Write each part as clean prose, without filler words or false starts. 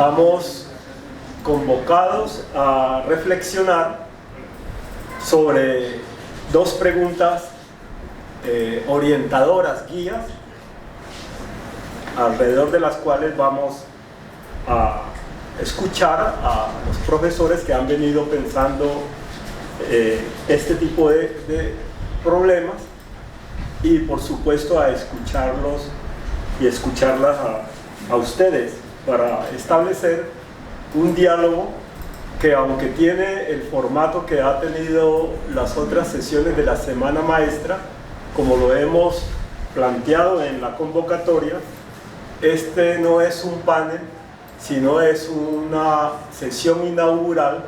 Estamos convocados a reflexionar sobre dos preguntas orientadoras, guías, alrededor de las cuales vamos a escuchar a los profesores que han venido pensando este tipo de problemas, y por supuesto a escucharlos y escucharlas a ustedes para establecer un diálogo que, aunque tiene el formato que ha tenido las otras sesiones de la Semana Maestra, como lo hemos planteado en la convocatoria, este no es un panel, sino es una sesión inaugural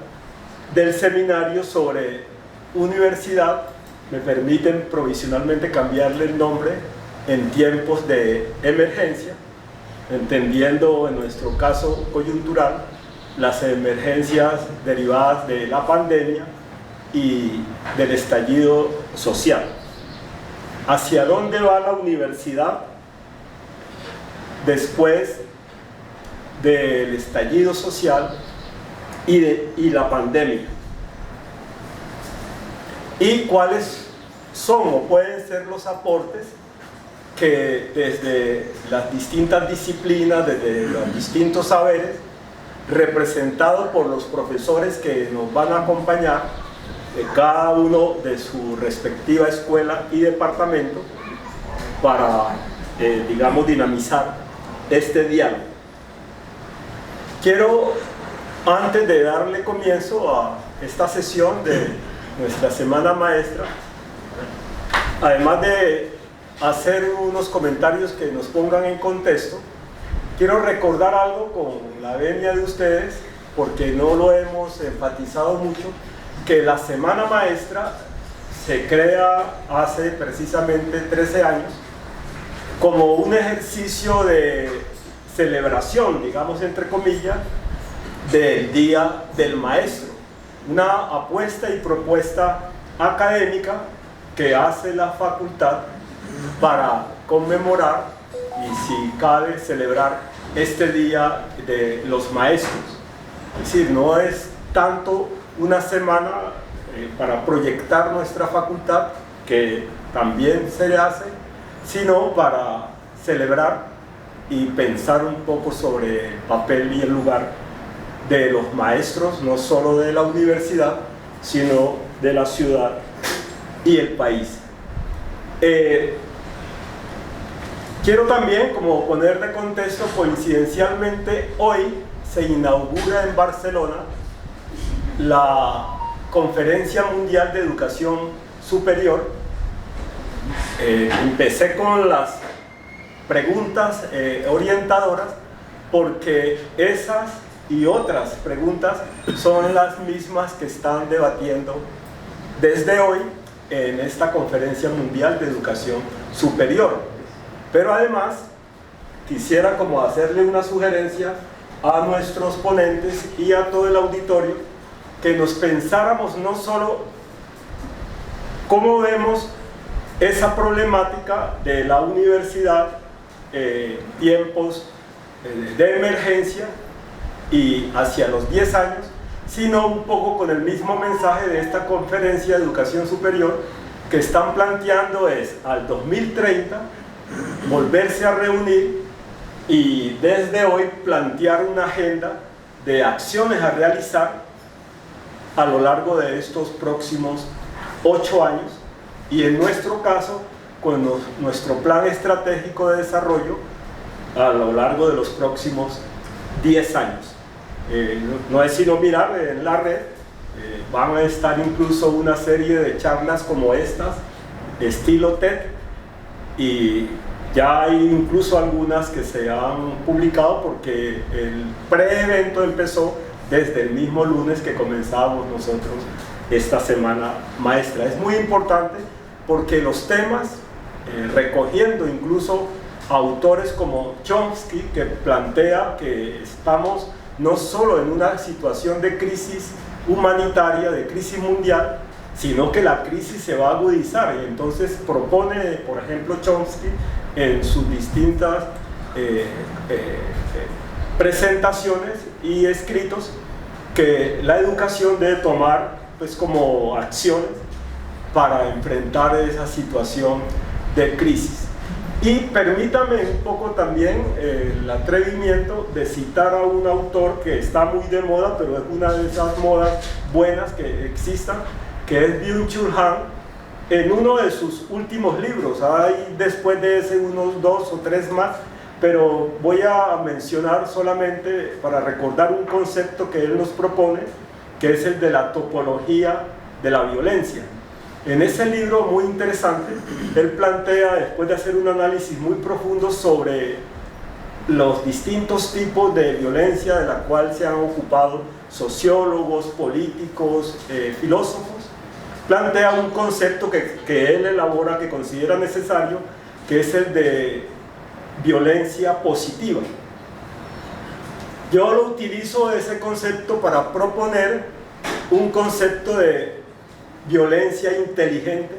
del seminario sobre universidad. Me permiten provisionalmente cambiarle el nombre en tiempos de emergencia, entendiendo en nuestro caso coyuntural las emergencias derivadas de la pandemia y del estallido social. ¿Hacia dónde va la universidad después del estallido social y la pandemia? ¿Y cuáles son o pueden ser los aportes que desde las distintas disciplinas, desde los distintos saberes, representados por los profesores que nos van a acompañar, cada uno de su respectiva escuela y departamento, para, digamos, dinamizar este diálogo? Quiero, antes de darle comienzo a esta sesión de nuestra Semana Maestra, además de hacer unos comentarios que nos pongan en contexto, quiero recordar algo con la venia de ustedes, porque no lo hemos enfatizado mucho, que la Semana Maestra se crea hace precisamente 13 años como un ejercicio de celebración, digamos entre comillas, del Día del Maestro, una apuesta y propuesta académica que hace la facultad para conmemorar y, si cabe, celebrar este Día de los Maestros. Es decir, no es tanto una semana para proyectar nuestra facultad, que también se hace, sino para celebrar y pensar un poco sobre el papel y el lugar de los maestros, no solo de la universidad, sino de la ciudad y el país. Quiero también, como poner de contexto, coincidencialmente hoy se inaugura en Barcelona la Conferencia Mundial de Educación Superior. Empecé con las preguntas orientadoras porque esas y otras preguntas son las mismas que están debatiendo desde hoy en esta Conferencia Mundial de Educación Superior. Pero además quisiera como hacerle una sugerencia a nuestros ponentes y a todo el auditorio, que nos pensáramos no solo cómo vemos esa problemática de la universidad, tiempos de emergencia y hacia los 10 años, sino un poco con el mismo mensaje de esta Conferencia de Educación Superior, que están planteando es al 2030 volverse a reunir y desde hoy plantear una agenda de acciones a realizar a lo largo de estos próximos 8 años, y en nuestro caso con nuestro plan estratégico de desarrollo a lo largo de los próximos 10 años. No es sino mirar en la red, van a estar incluso una serie de charlas como estas, estilo TED, y ya hay incluso algunas que se han publicado, porque el pre-evento empezó desde el mismo lunes que comenzábamos nosotros esta Semana Maestra. Es muy importante porque los temas, recogiendo incluso autores como Chomsky, que plantea que estamos no solo en una situación de crisis humanitaria, de crisis mundial, sino que la crisis se va a agudizar, y entonces propone, por ejemplo, Chomsky, en sus distintas presentaciones y escritos que la educación debe tomar pues como acciones para enfrentar esa situación de crisis. Y permítame un poco también el atrevimiento de citar a un autor que está muy de moda, pero es una de esas modas buenas que existan, que es Byung-Chul Han, en uno de sus últimos libros. Hay después de ese unos 2 o 3 más, pero voy a mencionar solamente para recordar un concepto que él nos propone, que es el de la topología de la violencia. En ese libro muy interesante, él plantea, después de hacer un análisis muy profundo sobre los distintos tipos de violencia de la cual se han ocupado sociólogos, políticos, filósofos, plantea un concepto que él elabora, que considera necesario, que es el de violencia positiva. Yo lo utilizo ese concepto para proponer un concepto de violencia inteligente,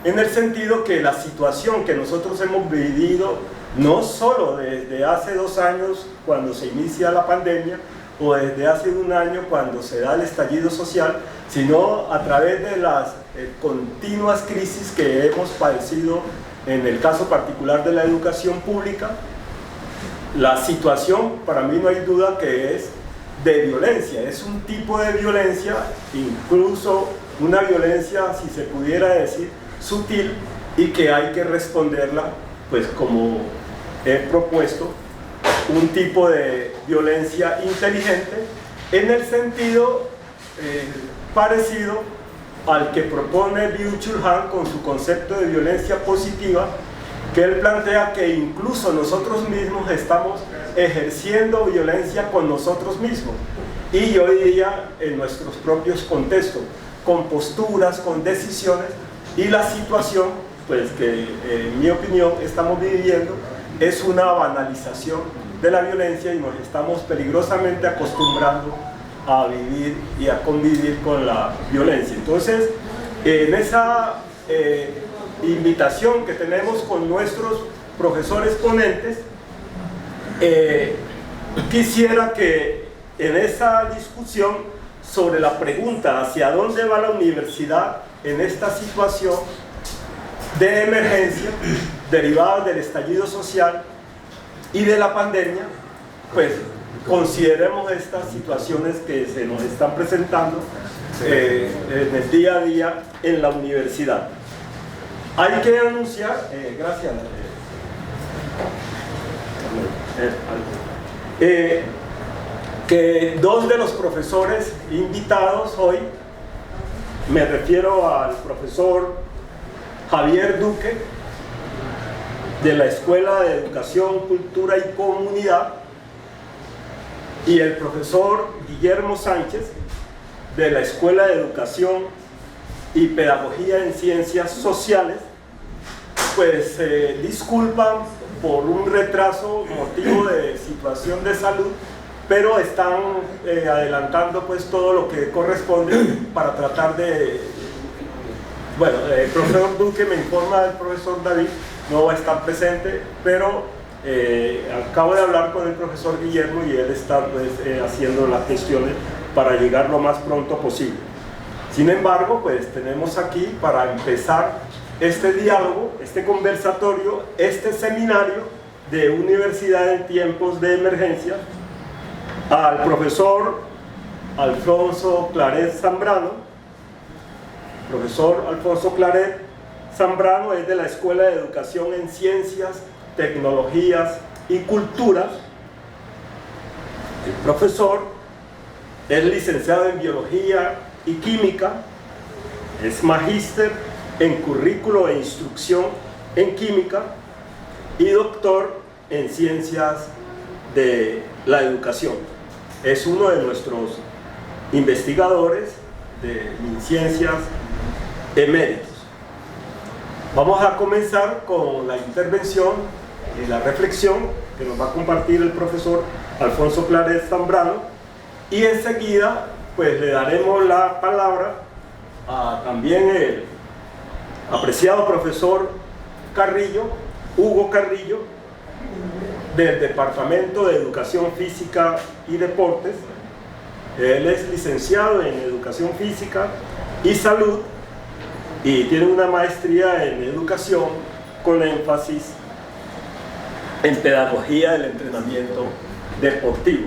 en el sentido que la situación que nosotros hemos vivido, no solo desde hace 2 años cuando se inicia la pandemia, o desde hace 1 año cuando se da el estallido social, sino a través de las continuas crisis que hemos padecido en el caso particular de la educación pública. La situación, para mí no hay duda que es de violencia, es un tipo de violencia, incluso una violencia, si se pudiera decir, sutil, y que hay que responderla, pues como he propuesto, un tipo de violencia inteligente, en el sentido parecido al que propone Byung-Chul Han con su concepto de violencia positiva, que él plantea que incluso nosotros mismos estamos ejerciendo violencia con nosotros mismos, y yo diría en nuestros propios contextos, con posturas, con decisiones, y la situación pues que en mi opinión estamos viviendo es una banalización de la violencia, y nos estamos peligrosamente acostumbrando a vivir y a convivir con la violencia. Entonces, en esa invitación que tenemos con nuestros profesores ponentes, quisiera que en esa discusión sobre la pregunta hacia dónde va la universidad en esta situación de emergencia derivada del estallido social y de la pandemia, pues consideremos estas situaciones que se nos están presentando en el día a día en la universidad. Hay que anunciar, gracias, que 2 de los profesores invitados hoy, me refiero al profesor Javier Duque, de la Escuela de Educación, Cultura y Comunidad, y el profesor Guillermo Sánchez, de la Escuela de Educación y Pedagogía en Ciencias Sociales, pues disculpan por un retraso motivo de situación de salud, pero están adelantando pues todo lo que corresponde para tratar de... Bueno, el profesor Duque me informa, el profesor David no va a estar presente, pero acabo de hablar con el profesor Guillermo y él está pues, haciendo las gestiones para llegar lo más pronto posible. Sin embargo, pues tenemos aquí para empezar este diálogo, este conversatorio, este seminario de universidad en tiempos de emergencia, al profesor Alfonso Claret Zambrano. Profesor Alfonso Claret Zambrano es de la Escuela de Educación en Ciencias, Tecnologías y Cultura. El profesor es licenciado en Biología y Química, es magíster en Currículo e Instrucción en Química y doctor en Ciencias de la Educación. Es uno de nuestros investigadores de MinCiencias eméritos. Vamos a comenzar con la intervención y la reflexión que nos va a compartir el profesor Alfonso Claret Zambrano, y enseguida pues le daremos la palabra a también el apreciado profesor Carrillo, Hugo Carrillo, del Departamento de Educación Física y Deportes. Él es licenciado en Educación Física y Salud y tiene una maestría en Educación con énfasis en Pedagogía del Entrenamiento Deportivo.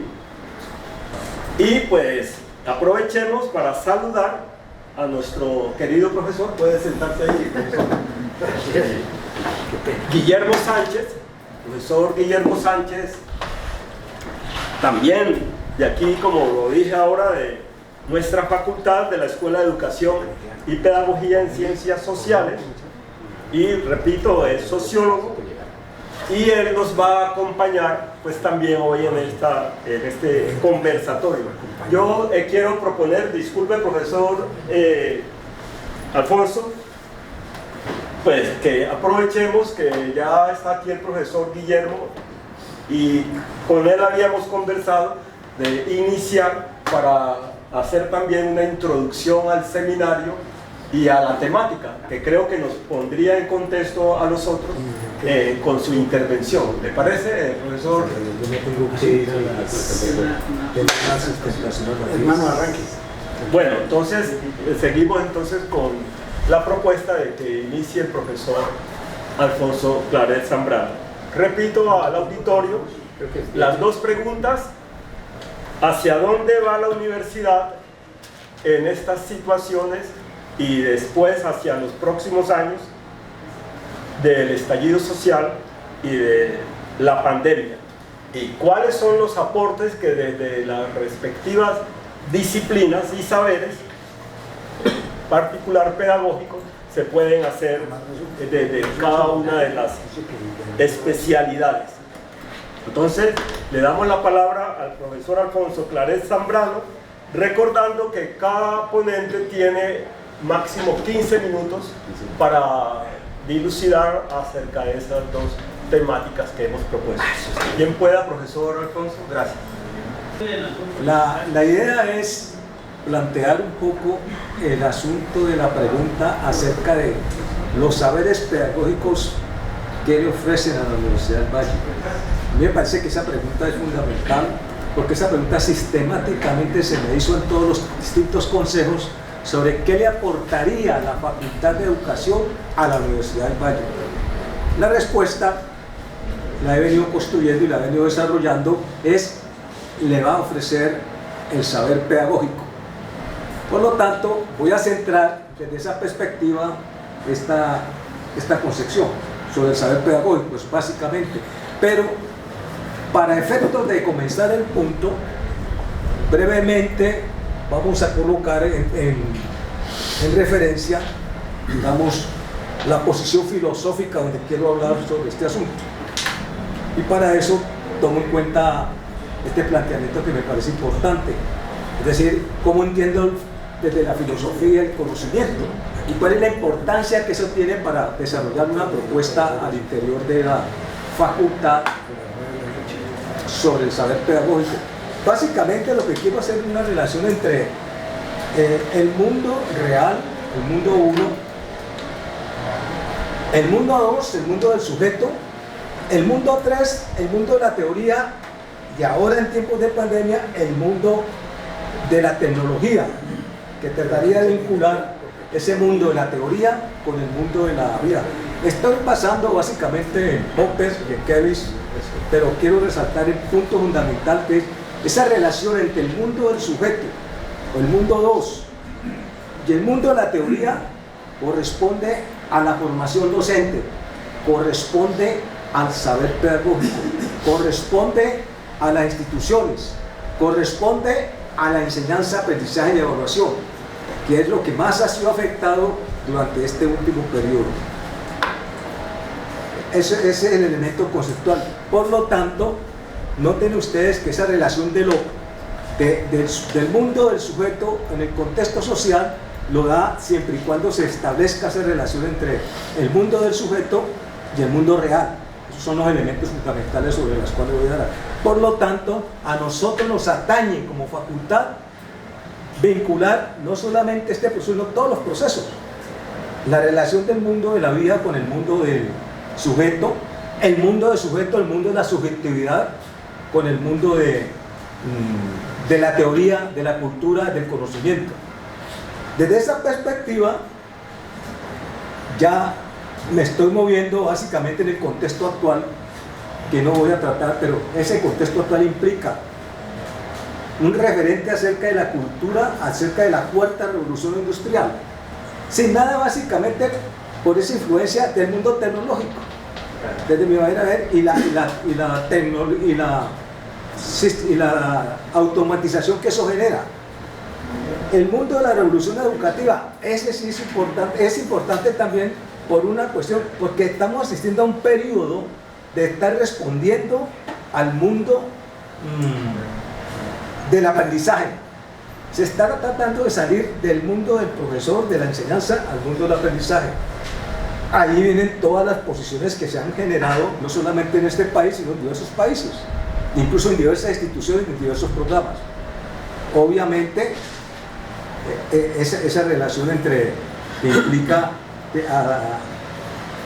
Y pues aprovechemos para saludar a nuestro querido profesor. Puede sentarse ahí, profesor. Guillermo Sánchez, profesor Guillermo Sánchez, también de aquí, como lo dije ahora, de nuestra facultad de la Escuela de Educación y Pedagogía en Ciencias Sociales, y repito, es sociólogo, y él nos va a acompañar pues también hoy en este conversatorio. Yo quiero proponer, disculpe profesor Alfonso, pues que aprovechemos que ya está aquí el profesor Guillermo y con él habíamos conversado de iniciar para hacer también una introducción al seminario y a la temática, que creo que nos pondría en contexto a nosotros con su intervención. ¿Le parece, profesor? Yo me tengo que ir a la hermano arranque. Bueno, entonces seguimos entonces con la propuesta de que inicie el profesor Alfonso Claret Zambrano. Repito al auditorio las dos preguntas: ¿hacia dónde va la universidad en estas situaciones y después hacia los próximos años del estallido social y de la pandemia? ¿Y cuáles son los aportes que desde las respectivas disciplinas y saberes, particular pedagógicos, se pueden hacer desde cada una de las especialidades? Entonces, le damos la palabra al profesor Alfonso Claret Zambrano, recordando que cada ponente tiene máximo 15 minutos para dilucidar acerca de esas dos temáticas que hemos propuesto. Bien pueda, profesor Alfonso, gracias. La idea es plantear un poco el asunto de la pregunta acerca de los saberes pedagógicos que le ofrecen a la Universidad del Valle. A mí me parece que esa pregunta es fundamental, porque esa pregunta sistemáticamente se me hizo en todos los distintos consejos sobre qué le aportaría la Facultad de Educación a la Universidad del Valle. La respuesta la he venido construyendo y la he venido desarrollando es: le va a ofrecer el saber pedagógico. Por lo tanto, voy a centrar desde esa perspectiva esta concepción sobre el saber pedagógico, pues básicamente. Pero para efectos de comenzar el punto, brevemente vamos a colocar en referencia, digamos, la posición filosófica donde quiero hablar sobre este asunto. Y para eso tomo en cuenta este planteamiento que me parece importante, es decir, cómo entiendo desde la filosofía el conocimiento y cuál es la importancia que eso tiene para desarrollar una propuesta al interior de la facultad sobre el saber pedagógico. Básicamente lo que quiero hacer es una relación entre el mundo real, el mundo 1, el mundo 2, el mundo del sujeto, el mundo 3, el mundo de la teoría, y ahora en tiempos de pandemia, el mundo de la tecnología, que trataría de vincular ese mundo de la teoría con el mundo de la vida. Estoy basando básicamente en Popper y en Kevis, pero quiero resaltar el punto fundamental, que es esa relación entre el mundo del sujeto, o el mundo 2, y el mundo de la teoría. Corresponde a la formación docente, corresponde al saber pedagógico, corresponde a las instituciones, corresponde a la enseñanza, aprendizaje y evaluación, que es lo que más ha sido afectado durante este último periodo. Ese es el elemento conceptual. Por lo tanto, noten ustedes que esa relación del mundo del sujeto en el contexto social lo da siempre y cuando se establezca esa relación entre el mundo del sujeto y el mundo real. Esos son los elementos fundamentales sobre los cuales voy a hablar. Por lo tanto, a nosotros nos atañe como facultad vincular no solamente este proceso, sino todos los procesos. La relación del mundo de la vida con el mundo del sujeto, el mundo de sujeto, el mundo de la subjetividad, con el mundo de la teoría, de la cultura, del conocimiento. Desde esa perspectiva, ya me estoy moviendo básicamente en el contexto actual, que no voy a tratar, pero ese contexto actual implica un referente acerca de la cultura, acerca de la cuarta revolución industrial, sin nada básicamente por esa influencia del mundo tecnológico, desde mi manera de ver, y la automatización que eso genera. El mundo de la revolución educativa, ese sí es importante también por una cuestión, porque estamos asistiendo a un periodo de estar respondiendo al mundo del aprendizaje. Se está tratando de salir del mundo del profesor, de la enseñanza, al mundo del aprendizaje. Ahí vienen todas las posiciones que se han generado, no solamente en este país, sino en diversos países, incluso en diversas instituciones, en diversos programas. Obviamente, esa relación que implica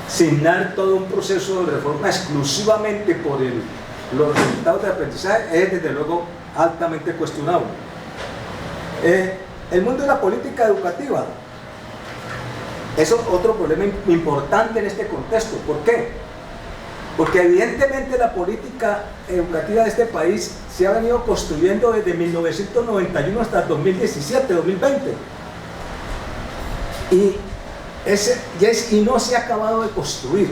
asignar todo un proceso de reforma exclusivamente por los resultados de aprendizaje es desde luego altamente cuestionable. El mundo de la política educativa es otro problema importante en este contexto. ¿Por qué? Porque evidentemente la política educativa de este país se ha venido construyendo desde 1991 hasta 2017, 2020. Y no se ha acabado de construir.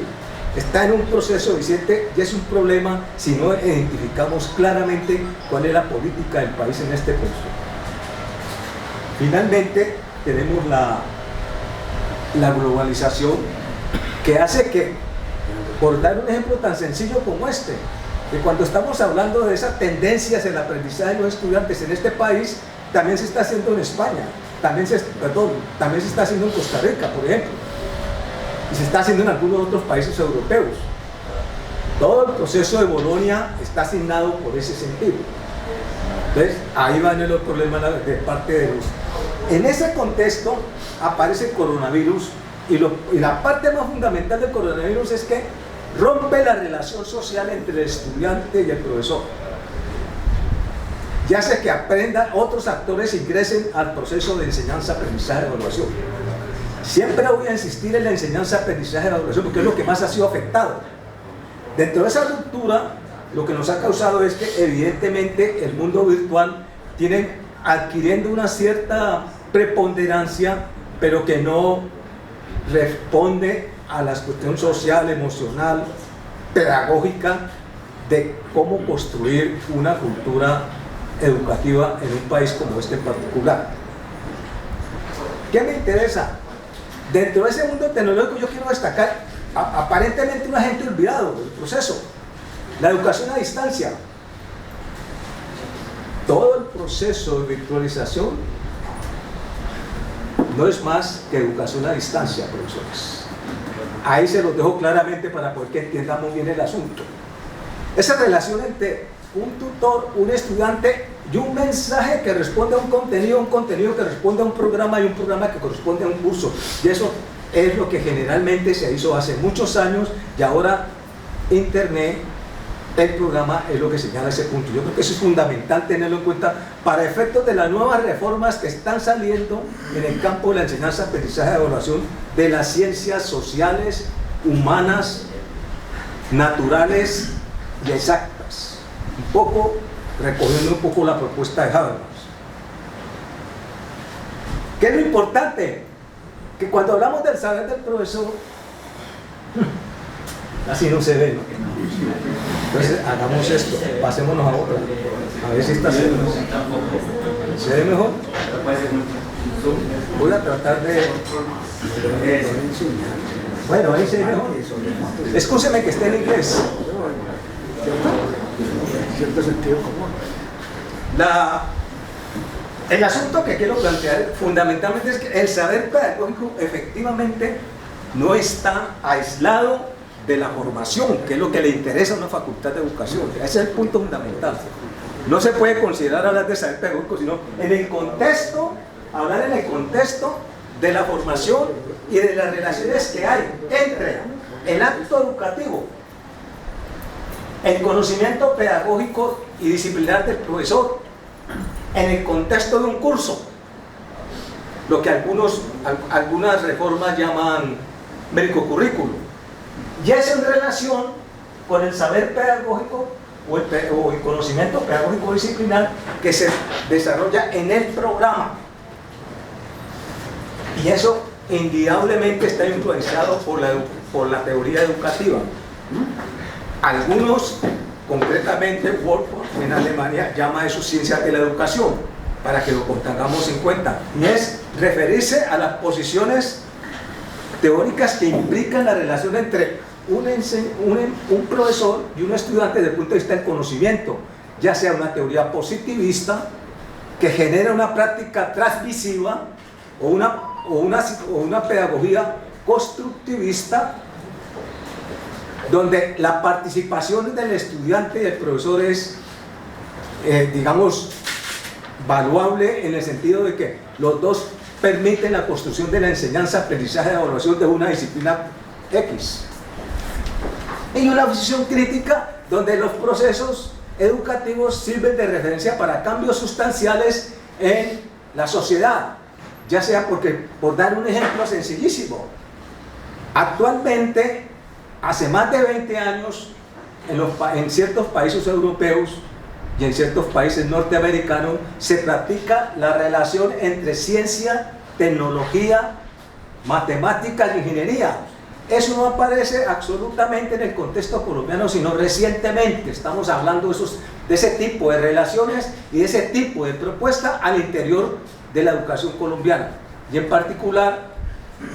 Está en un proceso vigente y es un problema si no identificamos claramente cuál es la política del país en este punto. Finalmente, tenemos la globalización, que hace que, por dar un ejemplo tan sencillo como este, que cuando estamos hablando de esas tendencias en el aprendizaje de los estudiantes en este país, también se está haciendo en España, también se está haciendo en Costa Rica, por ejemplo, y se está haciendo en algunos otros países europeos. Todo el proceso de Bolonia está asignado por ese sentido. Entonces, ahí van los problemas de parte de los... En ese contexto aparece el coronavirus y la parte más fundamental del coronavirus es que rompe la relación social entre el estudiante y el profesor. Ya sea que aprendan, otros actores ingresen al proceso de enseñanza, aprendizaje, evaluación. Siempre voy a insistir en la enseñanza, aprendizaje, evaluación, porque es lo que más ha sido afectado. Dentro de esa ruptura, lo que nos ha causado es que evidentemente el mundo virtual tiene adquiriendo una cierta preponderancia, pero que no responde a la cuestión social, emocional, pedagógica de cómo construir una cultura educativa en un país como este en particular. ¿Qué me interesa? Dentro de ese mundo tecnológico yo quiero destacar aparentemente un agente olvidado del proceso, la educación a distancia. Todo el proceso de virtualización no es más que educación a distancia, profesores. Ahí se los dejo claramente para poder que entiendamos bien el asunto. Esa relación entre un tutor, un estudiante y un mensaje que responde a un contenido que responde a un programa y un programa que corresponde a un curso. Y eso es lo que generalmente se hizo hace muchos años y ahora Internet, el programa es lo que señala ese punto. Yo creo que eso es fundamental tenerlo en cuenta para efectos de las nuevas reformas que están saliendo en el campo de la enseñanza, aprendizaje, evaluación de las ciencias sociales, humanas, naturales y exactas. Un poco, recogiendo un poco la propuesta de Habermas. ¿Qué es lo importante? Que cuando hablamos del saber del profesor, así no se ve, ¿no? Entonces hagamos esto, pasémonos a otra, a ver si está haciendo. ¿Se ve mejor? Voy a tratar de... Bueno, ahí se ve mejor. Excúseme que esté en inglés. Cierto sentido común. El asunto que quiero plantear fundamentalmente es que el saber pedagógico efectivamente no está aislado de la formación, que es lo que le interesa a una facultad de educación. Ese es el punto fundamental. No se puede considerar hablar de saber pedagógico, sino en el contexto, hablar en el contexto de la formación y de las relaciones que hay entre el acto educativo el conocimiento pedagógico y disciplinar del profesor en el contexto de un curso, lo que algunas reformas llaman médico-currículo, y es en relación con el saber pedagógico o el conocimiento pedagógico disciplinar que se desarrolla en el programa. Y eso indudablemente está influenciado por la teoría educativa. Algunos, concretamente Wolfgang en Alemania, llama eso ciencia de la educación, para que lo tengamos en cuenta. Y es referirse a las posiciones teóricas que implican la relación entre un profesor y un estudiante desde el punto de vista del conocimiento, ya sea una teoría positivista que genera una práctica transmisiva o una pedagogía constructivista donde la participación del estudiante y del profesor es, digamos, valuable en el sentido de que los dos permiten la construcción de la enseñanza, aprendizaje y evaluación de una disciplina X. Y una visión crítica donde los procesos educativos sirven de referencia para cambios sustanciales en la sociedad, ya sea por dar un ejemplo sencillísimo, actualmente, hace más de 20 años, en ciertos países europeos y en ciertos países norteamericanos se practica la relación entre ciencia, tecnología, matemáticas y ingeniería. Eso no aparece absolutamente en el contexto colombiano, sino recientemente estamos hablando de ese tipo de relaciones y de ese tipo de propuesta al interior de la educación colombiana, y en particular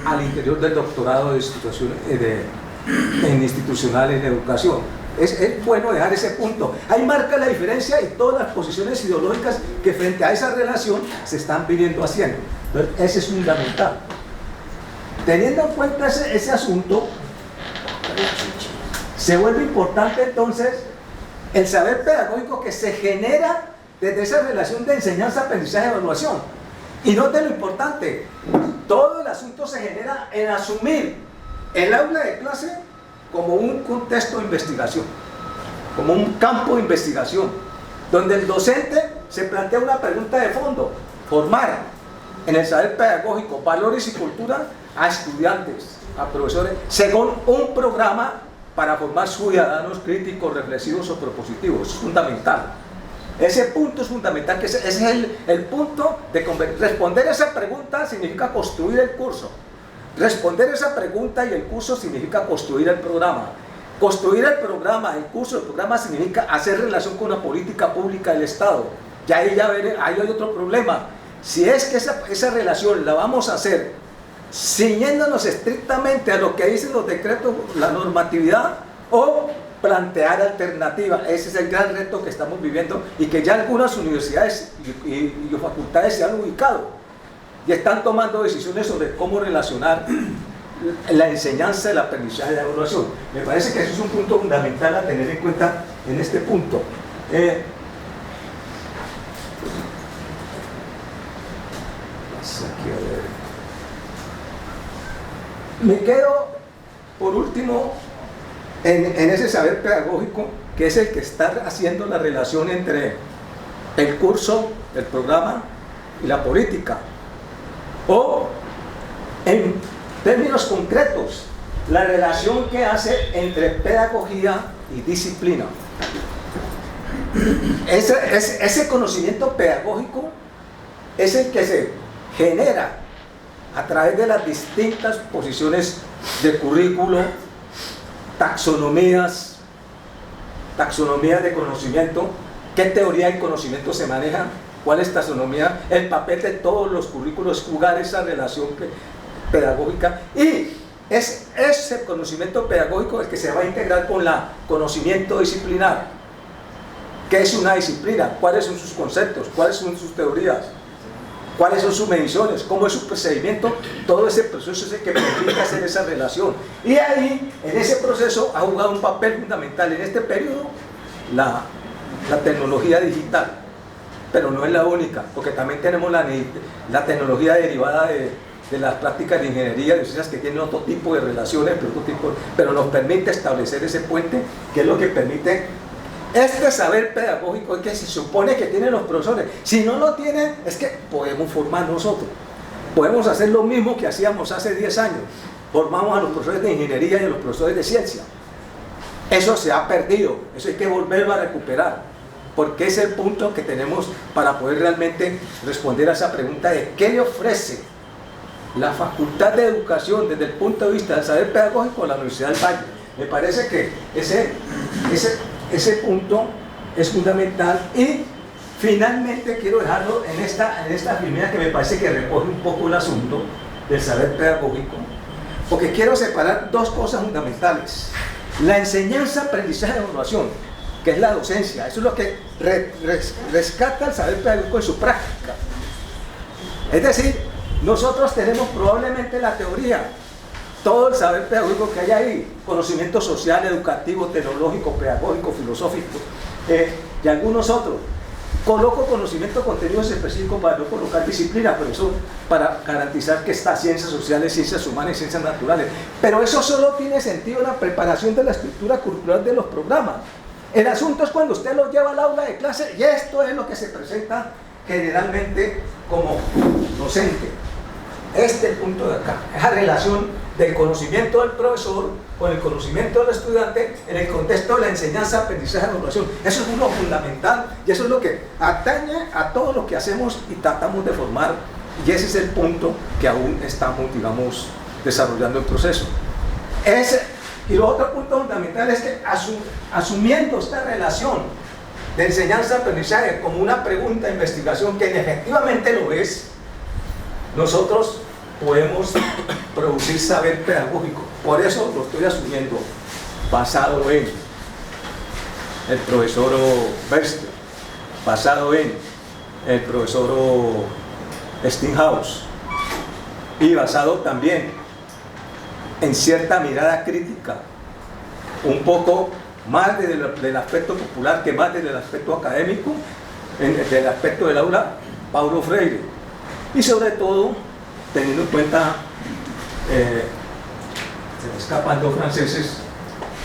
al interior del doctorado institucional en educación. Es bueno dejar ese punto. Ahí marca la diferencia y todas las posiciones ideológicas que frente a esa relación se están viniendo haciendo. Entonces, ese es fundamental. Teniendo en cuenta ese asunto, se vuelve importante entonces el saber pedagógico que se genera desde esa relación de enseñanza, aprendizaje y evaluación. Y note lo importante, todo el asunto se genera en asumir el aula de clase como un contexto de investigación, como un campo de investigación, donde el docente se plantea una pregunta de fondo: formar en el saber pedagógico valores y cultura a estudiantes, a profesores, según un programa para formar ciudadanos críticos, reflexivos o propositivos. Eso es fundamental. Ese punto es fundamental, que ese es el punto de responder esa pregunta significa construir el curso. Responder esa pregunta y el curso significa construir el programa. Construir el programa, el curso, el programa significa hacer relación con una política pública del Estado. Y ahí hay otro problema. Si es que esa relación la vamos a hacer ciñéndonos estrictamente a lo que dicen los decretos, la normatividad, o plantear alternativas. Ese es el gran reto que estamos viviendo y que ya algunas universidades y facultades se han ubicado y están tomando decisiones sobre cómo relacionar la enseñanza, el aprendizaje y la evaluación. Me parece que eso es un punto fundamental a tener en cuenta en este punto. Me quedo, por último, en ese saber pedagógico, que es el que está haciendo la relación entre el curso, el programa y la política. O, en términos concretos, la relación que hace entre pedagogía y disciplina. Ese conocimiento pedagógico es el que se genera a través de las distintas posiciones de currículo, taxonomías de conocimiento, qué teoría del conocimiento se maneja, cuál es taxonomía, el papel de todos los currículos, jugar esa relación pedagógica, y es ese conocimiento pedagógico el que se va a integrar con el conocimiento disciplinar. ¿Qué es una disciplina? ¿Cuáles son sus conceptos? ¿Cuáles son sus teorías? ¿Cuáles son sus mediciones? ¿Cómo es su procedimiento? Todo ese proceso es el que permite hacer esa relación. Y ahí, en ese proceso, ha jugado un papel fundamental en este periodo la tecnología digital. Pero no es la única, porque también tenemos la tecnología derivada de las prácticas de ingeniería, de ciencias que tienen otro tipo de relaciones, pero nos permite establecer ese puente, que es lo que permite este saber pedagógico que se supone que tienen los profesores. Si no lo tienen, es que podemos formar nosotros. Podemos hacer lo mismo que hacíamos hace 10 años. Formamos a los profesores de ingeniería y a los profesores de ciencia. Eso se ha perdido, eso hay que volverlo a recuperar, porque es el punto que tenemos para poder realmente responder a esa pregunta de qué le ofrece la Facultad de Educación desde el punto de vista del saber pedagógico a la Universidad del Valle. Me parece que ese punto es fundamental. Y finalmente quiero dejarlo en esta primera, que me parece que recoge un poco el asunto del saber pedagógico, porque quiero separar dos cosas fundamentales: la enseñanza, aprendizaje y evaluación, que es la docencia. Eso es lo que rescata el saber pedagógico en su práctica. Es decir, nosotros tenemos probablemente la teoría, todo el saber pedagógico que hay ahí, conocimiento social, educativo, tecnológico, pedagógico, filosófico, y algunos otros. Coloco conocimiento, contenidos específicos para no colocar disciplina, pero eso para garantizar que está ciencias sociales, ciencias humanas y ciencias naturales. Pero eso solo tiene sentido en la preparación de la estructura curricular de los programas. El asunto es cuando usted lo lleva al aula de clase, y esto es lo que se presenta generalmente como docente. Este es el punto de acá, esa relación del conocimiento del profesor con el conocimiento del estudiante en el contexto de la enseñanza, aprendizaje y evaluación. Eso es lo fundamental, y eso es lo que atañe a todo lo que hacemos y tratamos de formar, y ese es el punto que aún estamos, digamos, desarrollando el proceso. Y lo otro punto fundamental es que asumiendo esta relación de enseñanza-aprendizaje como una pregunta de investigación, que efectivamente lo es, nosotros podemos producir saber pedagógico. Por eso lo estoy asumiendo basado en el profesor Berster, basado en el profesor Steinhaus, y basado también en cierta mirada crítica, un poco más del aspecto popular que más del aspecto académico, del aspecto del aula, Paulo Freire, y sobre todo teniendo en cuenta, se me escapan dos franceses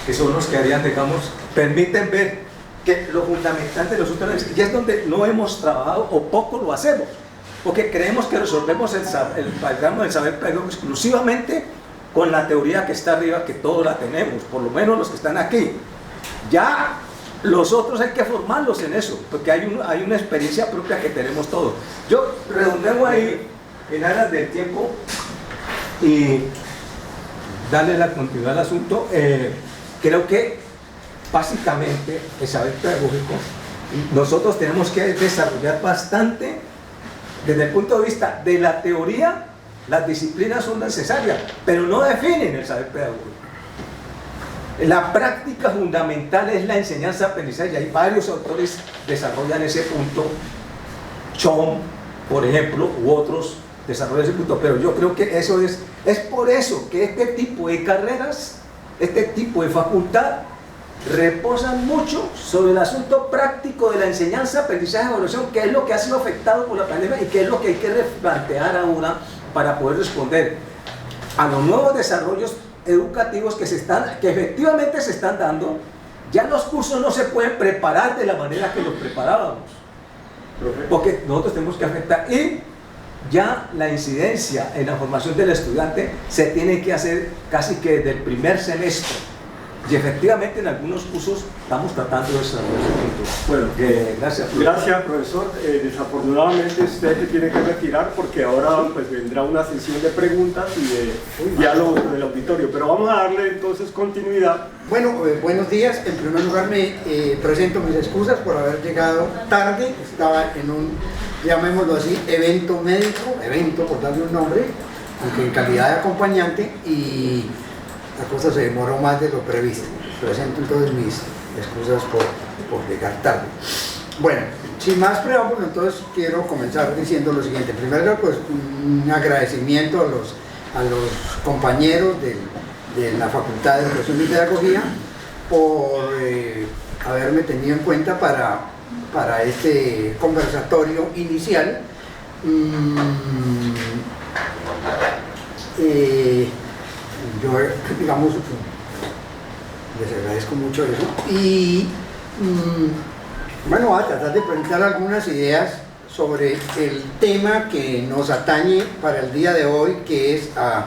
que son los que harían, digamos, permiten ver que lo fundamental de los últimos, y es donde no hemos trabajado o poco lo hacemos, porque creemos que resolvemos el saber pedagógico exclusivamente con la teoría que está arriba, que todos la tenemos, por lo menos los que están aquí. Ya los otros hay que formarlos en eso, porque hay una experiencia propia que tenemos todos. Yo redondeo ahí en aras del tiempo y darle la continuidad al asunto. Creo que básicamente el saber pedagógico nosotros tenemos que desarrollar bastante desde el punto de vista de la teoría. Las disciplinas son necesarias, pero no definen el saber pedagógico. La práctica fundamental es la enseñanza-aprendizaje, y hay varios autores que desarrollan ese punto. Chom, por ejemplo, u otros desarrollan ese punto, pero yo creo que eso es por eso que este tipo de carreras, este tipo de facultad, reposan mucho sobre el asunto práctico de la enseñanza, aprendizaje y evaluación, que es lo que ha sido afectado por la pandemia y que es lo que hay que replantear ahora para poder responder a los nuevos desarrollos educativos que efectivamente se están dando. Ya los cursos no se pueden preparar de la manera que los preparábamos, porque nosotros tenemos que afectar, y ya la incidencia en la formación del estudiante se tiene que hacer casi que desde el primer semestre, y efectivamente en algunos cursos estamos tratando de desarrollar ese punto. Bueno, gracias. Gracias, profesor. Desafortunadamente usted se tiene que retirar porque ahora pues vendrá una sesión de preguntas y de diálogo del auditorio, pero vamos a darle entonces continuidad. Bueno, buenos días. En primer lugar me presento mis excusas por haber llegado tarde. Estaba en un, llamémoslo así, evento médico, evento por darle un nombre, aunque en calidad de acompañante, y la cosa se demoró más de lo previsto. Presento entonces mis excusas por llegar tarde. Bueno, sin más preámbulo, entonces quiero comenzar diciendo lo siguiente. Primero, pues un agradecimiento a los compañeros de la Facultad de Educación y Pedagogía por haberme tenido en cuenta para este conversatorio inicial. yo, digamos, les agradezco mucho eso. Y bueno, voy a tratar de presentar algunas ideas sobre el tema que nos atañe para el día de hoy, que es, a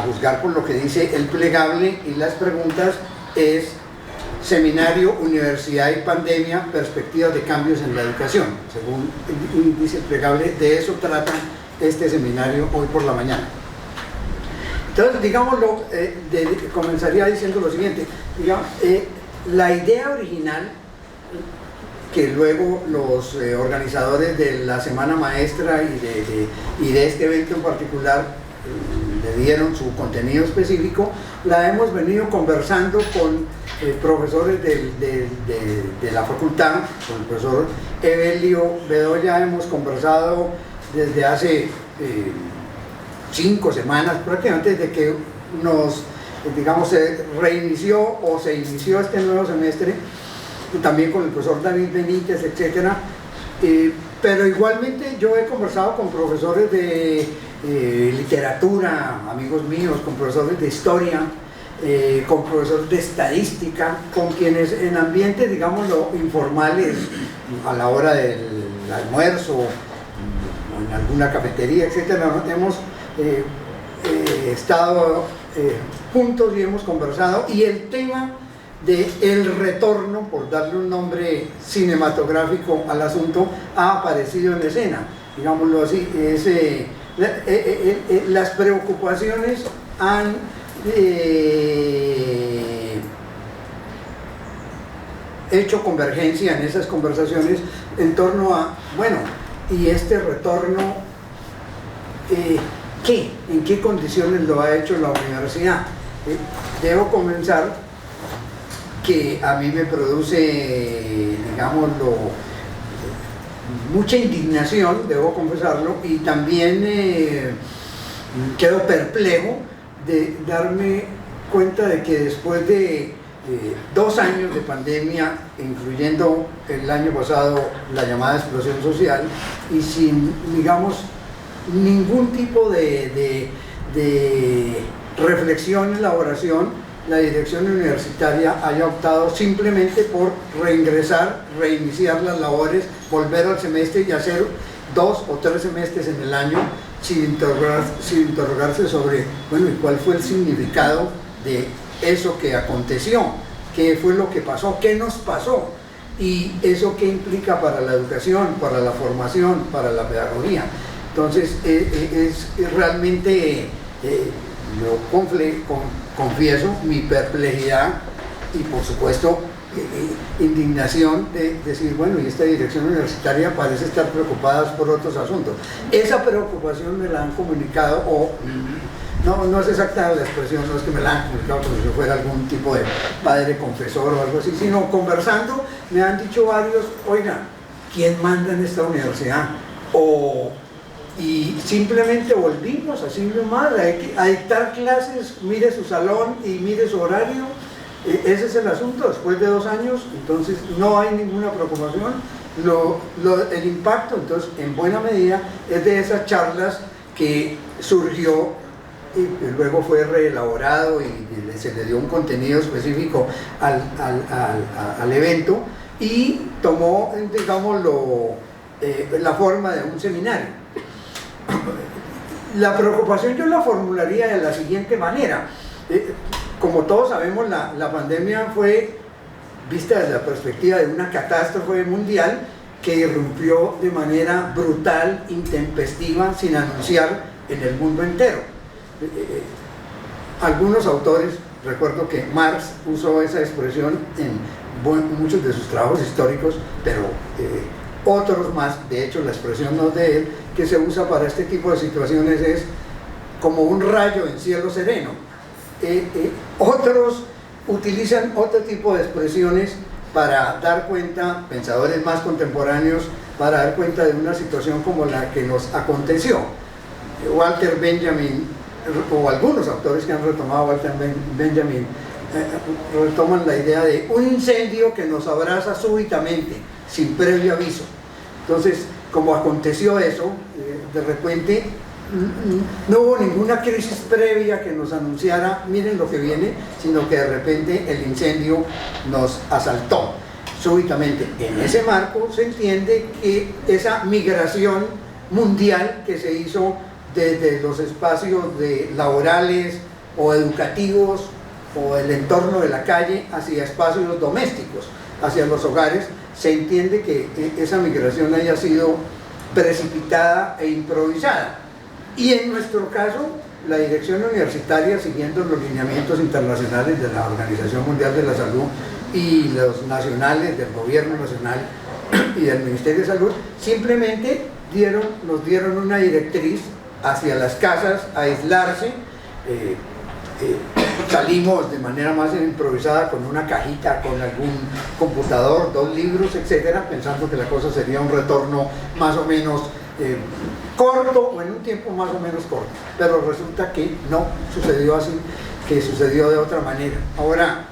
juzgar por lo que dice el plegable y las preguntas, es Seminario, Universidad y Pandemia, perspectivas de cambios en la educación. Según dice el plegable, de eso trata este seminario hoy por la mañana. Entonces, digámoslo, comenzaría diciendo lo siguiente. Digamos, la idea original, que luego los organizadores de la Semana Maestra y de este evento en particular le dieron su contenido específico, la hemos venido conversando con profesores de la facultad, con el profesor Evelio Bedoya. Hemos conversado desde hace 5 semanas, prácticamente desde que digamos, se reinició o se inició este nuevo semestre, y también con el profesor David Benítez, etcétera. Pero igualmente yo he conversado con profesores de literatura, amigos míos, con profesores de historia, con profesores de estadística, con quienes en ambientes, digámoslo, informales, a la hora del almuerzo, o en alguna cafetería, etcétera, hemos estado juntos y hemos conversado, y el tema de el retorno, por darle un nombre cinematográfico al asunto, ha aparecido en escena, digámoslo así. Las preocupaciones han hecho convergencia en esas conversaciones en torno a, bueno, y este retorno, ¿en qué condiciones lo ha hecho la universidad? Debo comenzar que a mí me produce, digámoslo, mucha indignación, debo confesarlo, y también quedo perplejo de darme cuenta de que después de 2 años de pandemia, incluyendo el año pasado la llamada explosión social, y sin, digamos, ningún tipo de reflexión, elaboración, la dirección universitaria haya optado simplemente por reingresar, reiniciar las labores, volver al semestre y hacer 2 o 3 semestres en el año sin interrogarse sobre, bueno, ¿y cuál fue el significado de eso que aconteció? ¿Qué fue lo que pasó? ¿Qué nos pasó? ¿Y eso qué implica para la educación, para la formación, para la pedagogía? Entonces, es realmente, yo confieso mi perplejidad y, por supuesto, indignación de decir, bueno, y esta dirección universitaria parece estar preocupada por otros asuntos. Esa preocupación me la han comunicado, o no es exacta la expresión, no es que me la han comunicado como si yo fuera algún tipo de padre confesor o algo así, sino conversando me han dicho varios, oiga, ¿quién manda en esta universidad? Y simplemente volvimos así nomás a dictar clases, mire su salón y mire su horario. Ese es el asunto, después de 2 años. Entonces no hay ninguna preocupación. El impacto, entonces, en buena medida, es de esas charlas que surgió y luego fue reelaborado y se le dio un contenido específico al evento, y tomó, digamos, la forma de un seminario. La preocupación yo la formularía de la siguiente manera. Como todos sabemos, la pandemia fue vista desde la perspectiva de una catástrofe mundial que irrumpió de manera brutal, intempestiva, sin anunciar, en el mundo entero. Algunos autores, recuerdo que Marx usó esa expresión en muchos de sus trabajos históricos, pero otros más, de hecho la expresión no es de él, que se usa para este tipo de situaciones es como un rayo en cielo sereno. Otros utilizan otro tipo de expresiones para dar cuenta, pensadores más contemporáneos, para dar cuenta de una situación como la que nos aconteció. Walter Benjamin, o algunos autores que han retomado Walter Benjamin, retoman la idea de un incendio que nos abraza súbitamente, sin previo aviso. Entonces, como aconteció eso, de repente no hubo ninguna crisis previa que nos anunciara, miren lo que viene, sino que de repente el incendio nos asaltó súbitamente. En ese marco se entiende que esa migración mundial que se hizo desde los espacios laborales o educativos o el entorno de la calle hacia espacios domésticos, hacia los hogares, se entiende que esa migración haya sido precipitada e improvisada. Y en nuestro caso, la dirección universitaria, siguiendo los lineamientos internacionales de la Organización Mundial de la Salud y los nacionales del gobierno nacional y del Ministerio de Salud, simplemente nos dieron una directriz hacia las casas a aislarse. Salimos de manera más improvisada con una cajita, con algún computador, 2 libros, etcétera, pensando que la cosa sería un retorno más o menos corto o en un tiempo más o menos corto, pero resulta que no sucedió así, que sucedió de otra manera. Ahora,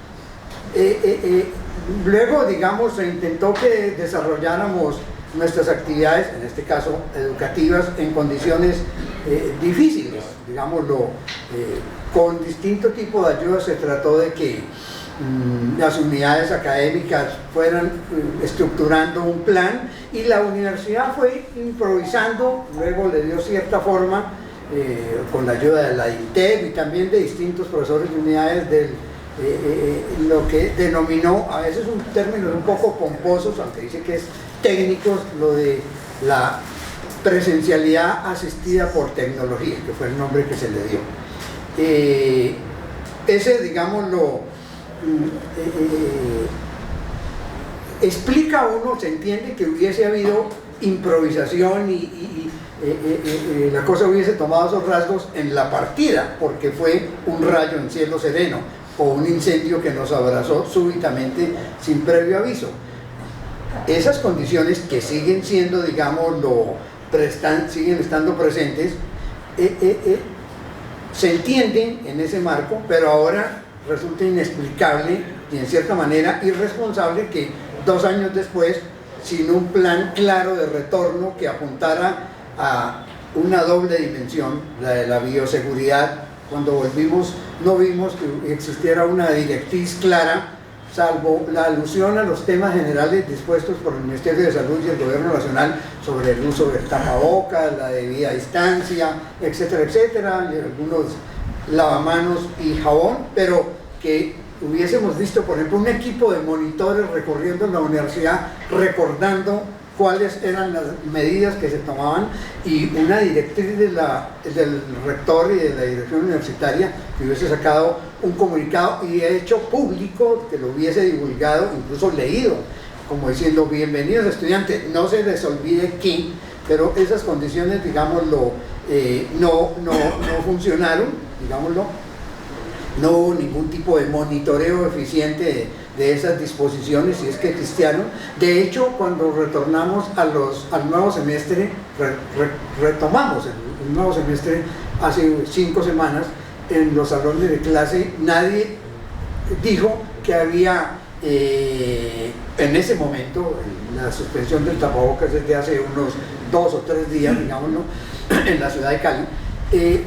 luego, digamos, se intentó que desarrolláramos nuestras actividades, en este caso educativas, en condiciones difíciles, digámoslo, con distinto tipo de ayuda. Se trató de que las unidades académicas fueran estructurando un plan y la universidad fue improvisando, luego le dio cierta forma con la ayuda de la INTEP y también de distintos profesores de unidades del lo que denominó, a veces un término un poco pomposos, aunque dice que es técnicos, lo de la presencialidad asistida por tecnología, que fue el nombre que se le dio. Ese, digámoslo, explica uno, se entiende que hubiese habido improvisación y la cosa hubiese tomado esos rasgos en la partida, porque fue un rayo en cielo sereno o un incendio que nos abrazó súbitamente sin previo aviso. Esas condiciones que siguen siendo, digámoslo, siguen estando presentes, se entienden en ese marco, pero ahora resulta inexplicable y en cierta manera irresponsable que 2 años después, sin un plan claro de retorno que apuntara a una doble dimensión, la de la bioseguridad, cuando volvimos no vimos que existiera una directriz clara, salvo la alusión a los temas generales dispuestos por el Ministerio de Salud y el Gobierno Nacional sobre el uso del tapabocas, la debida distancia, etcétera, etcétera, y algunos lavamanos y jabón, pero que hubiésemos visto, por ejemplo, un equipo de monitores recorriendo la universidad, recordando cuáles eran las medidas que se tomaban, y una directriz del rector y de la dirección universitaria que hubiese sacado un comunicado y hecho público, que lo hubiese divulgado, incluso leído, como diciendo: bienvenidos estudiantes, no se les olvide que, pero esas condiciones, digámoslo, no funcionaron, digámoslo, no hubo ningún tipo de monitoreo eficiente de esas disposiciones, si es que existieron. De hecho, cuando retornamos al nuevo semestre, retomamos el nuevo semestre hace 5 semanas, en los salones de clase nadie dijo que había, en ese momento, la suspensión del tapabocas desde hace unos 2 o 3 días, digámoslo, en la ciudad de Cali,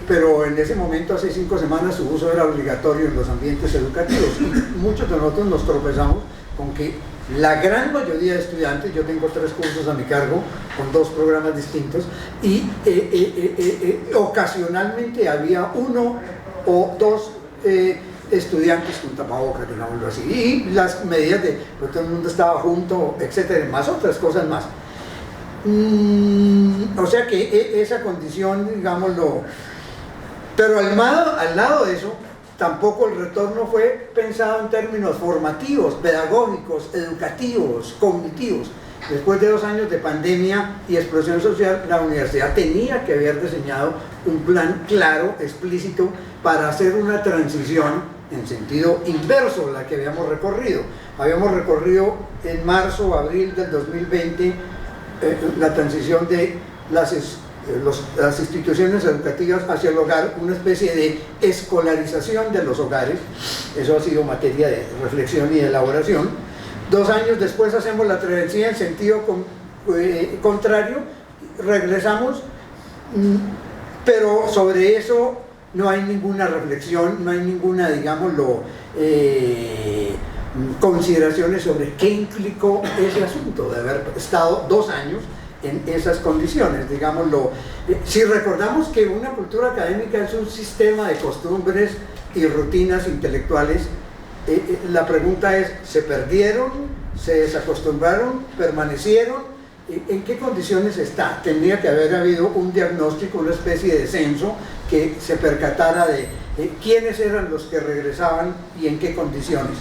pero en ese momento, hace 5 semanas, su uso era obligatorio en los ambientes educativos. Y muchos de nosotros nos tropezamos con que la gran mayoría de estudiantes, yo tengo 3 cursos a mi cargo con 2 programas distintos, y ocasionalmente había 1 o 2 estudiantes con tapabocas, digámoslo así, y las medidas de pues, todo el mundo estaba junto, etcétera, más otras cosas más. O sea que esa condición, digámoslo, pero al lado de eso, tampoco el retorno fue pensado en términos formativos, pedagógicos, educativos, cognitivos. Después de 2 años de pandemia y explosión social, la universidad tenía que haber diseñado un plan claro, explícito, para hacer una transición en sentido inverso a la que habíamos recorrido. Habíamos recorrido en marzo, abril del 2020, la transición de las instituciones educativas hacia el hogar, una especie de escolarización de los hogares. Eso ha sido materia de reflexión y de elaboración. 2 años después hacemos la travesía en sentido contrario, regresamos pero sobre eso no hay ninguna reflexión, no hay ninguna, digámoslo, consideraciones sobre qué implicó ese asunto de haber estado 2 años en esas condiciones, digámoslo. Si recordamos que una cultura académica es un sistema de costumbres y rutinas intelectuales, la pregunta es, ¿se perdieron? ¿Se desacostumbraron? ¿Permanecieron? ¿En qué condiciones está? Tendría que haber habido un diagnóstico, una especie de censo que se percatara de quiénes eran los que regresaban y en qué condiciones.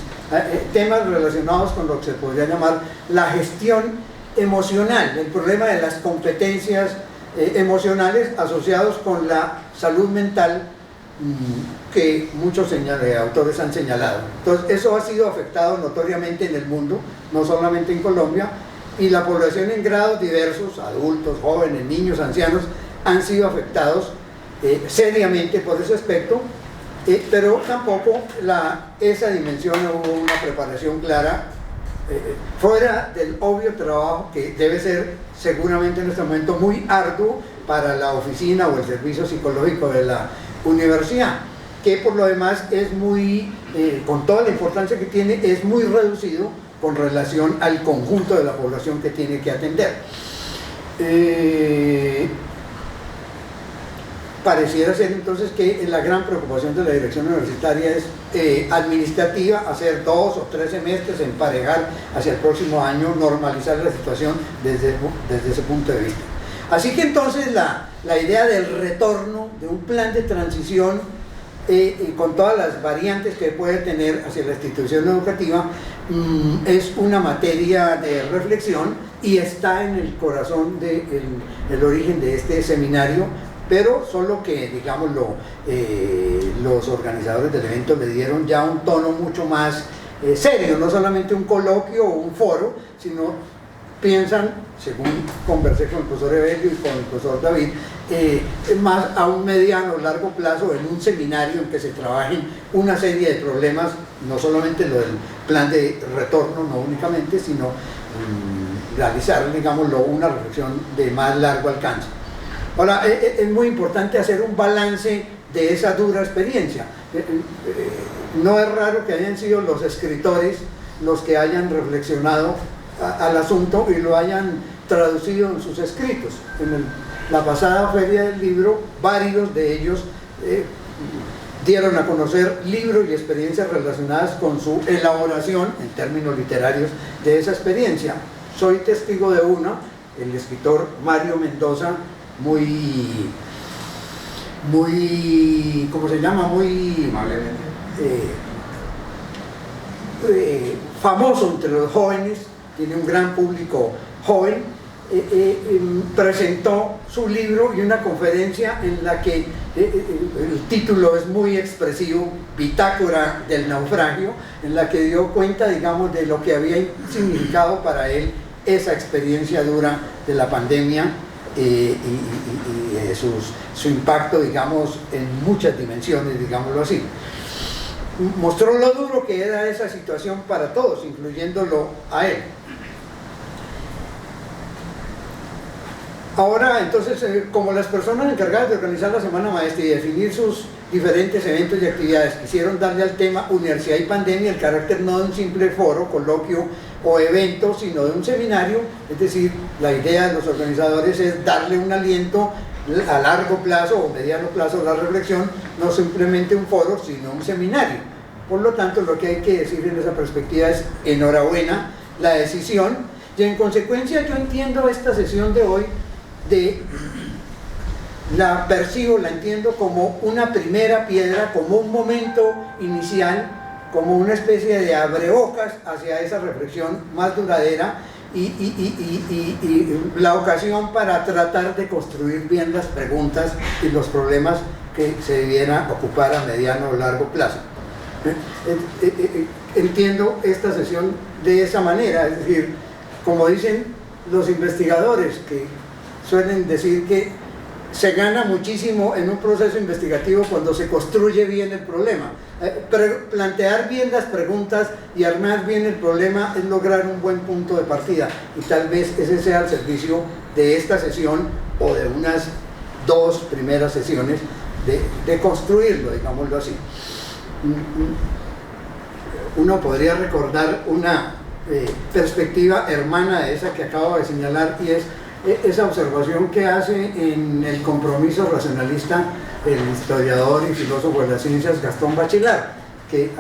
Temas relacionados con lo que se podría llamar la gestión emocional, el problema de las competencias emocionales asociados con la salud mental que muchos autores han señalado. Entonces, eso ha sido afectado notoriamente en el mundo, no solamente en Colombia, y la población en grados diversos, adultos, jóvenes, niños, ancianos, han sido afectados seriamente por ese aspecto, pero tampoco esa dimensión hubo una preparación clara, fuera del obvio trabajo que debe ser seguramente en este momento muy arduo para la oficina o el servicio psicológico de la universidad, que por lo demás es muy, con toda la importancia que tiene, es muy reducido con relación al conjunto de la población que tiene que atender. Pareciera ser entonces que la gran preocupación de la dirección universitaria es administrativa, hacer 2 o 3 semestres, emparejar hacia el próximo año, normalizar la situación desde ese punto de vista. Así que entonces la idea del retorno, de un plan de transición con todas las variantes que puede tener hacia la institución educativa, es una materia de reflexión y está en el corazón del origen de este seminario, pero solo que, digámoslo, los organizadores del evento le dieron ya un tono mucho más serio, no solamente un coloquio o un foro, sino piensan, según conversé con el profesor Evelio y con el profesor David, más a un mediano o largo plazo en un seminario en que se trabajen una serie de problemas, no solamente lo del plan de retorno, no únicamente, sino realizar, digámoslo, una reflexión de más largo alcance. Ahora, es muy importante hacer un balance de esa dura experiencia. No es raro que hayan sido los escritores los que hayan reflexionado al asunto y lo hayan traducido en sus escritos. En la pasada feria del libro, varios de ellos dieron a conocer libros y experiencias relacionadas con su elaboración, en términos literarios, de esa experiencia. Soy testigo de una, el escritor Mario Mendoza, muy, ¿cómo se llama? Muy famoso entre los jóvenes, tiene un gran público joven, presentó su libro y una conferencia en la que el título es muy expresivo, Bitácora del naufragio, en la que dio cuenta, digamos, de lo que había significado para él esa experiencia dura de la pandemia y su impacto, digamos, en muchas dimensiones, digámoslo así. Mostró lo duro que era esa situación para todos, incluyéndolo a él. Ahora, entonces, como las personas encargadas de organizar la Semana Maestra y definir sus diferentes eventos y actividades quisieron darle al tema Universidad y Pandemia el carácter no de un simple foro, coloquio o evento, sino de un seminario, es decir, la idea de los organizadores es darle un aliento a largo plazo o mediano plazo a la reflexión, no simplemente un foro, sino un seminario. Por lo tanto, lo que hay que decir en esa perspectiva es enhorabuena la decisión, y en consecuencia yo entiendo esta sesión de hoy, la percibo, la entiendo como una primera piedra, como un momento inicial, como una especie de abrebocas hacia esa reflexión más duradera y la ocasión para tratar de construir bien las preguntas y los problemas que se debiera ocupar a mediano o largo plazo. Entiendo esta sesión de esa manera, es decir, como dicen los investigadores, que suelen decir que se gana muchísimo en un proceso investigativo cuando se construye bien el problema. Plantear bien las preguntas y armar bien el problema es lograr un buen punto de partida, y tal vez ese sea el servicio de esta sesión o de unas 2 primeras sesiones de construirlo, digámoslo así. Uno podría recordar una perspectiva hermana de esa que acabo de señalar, y es esa observación que hace en El compromiso racionalista el historiador y filósofo de las ciencias Gastón Bachelard, que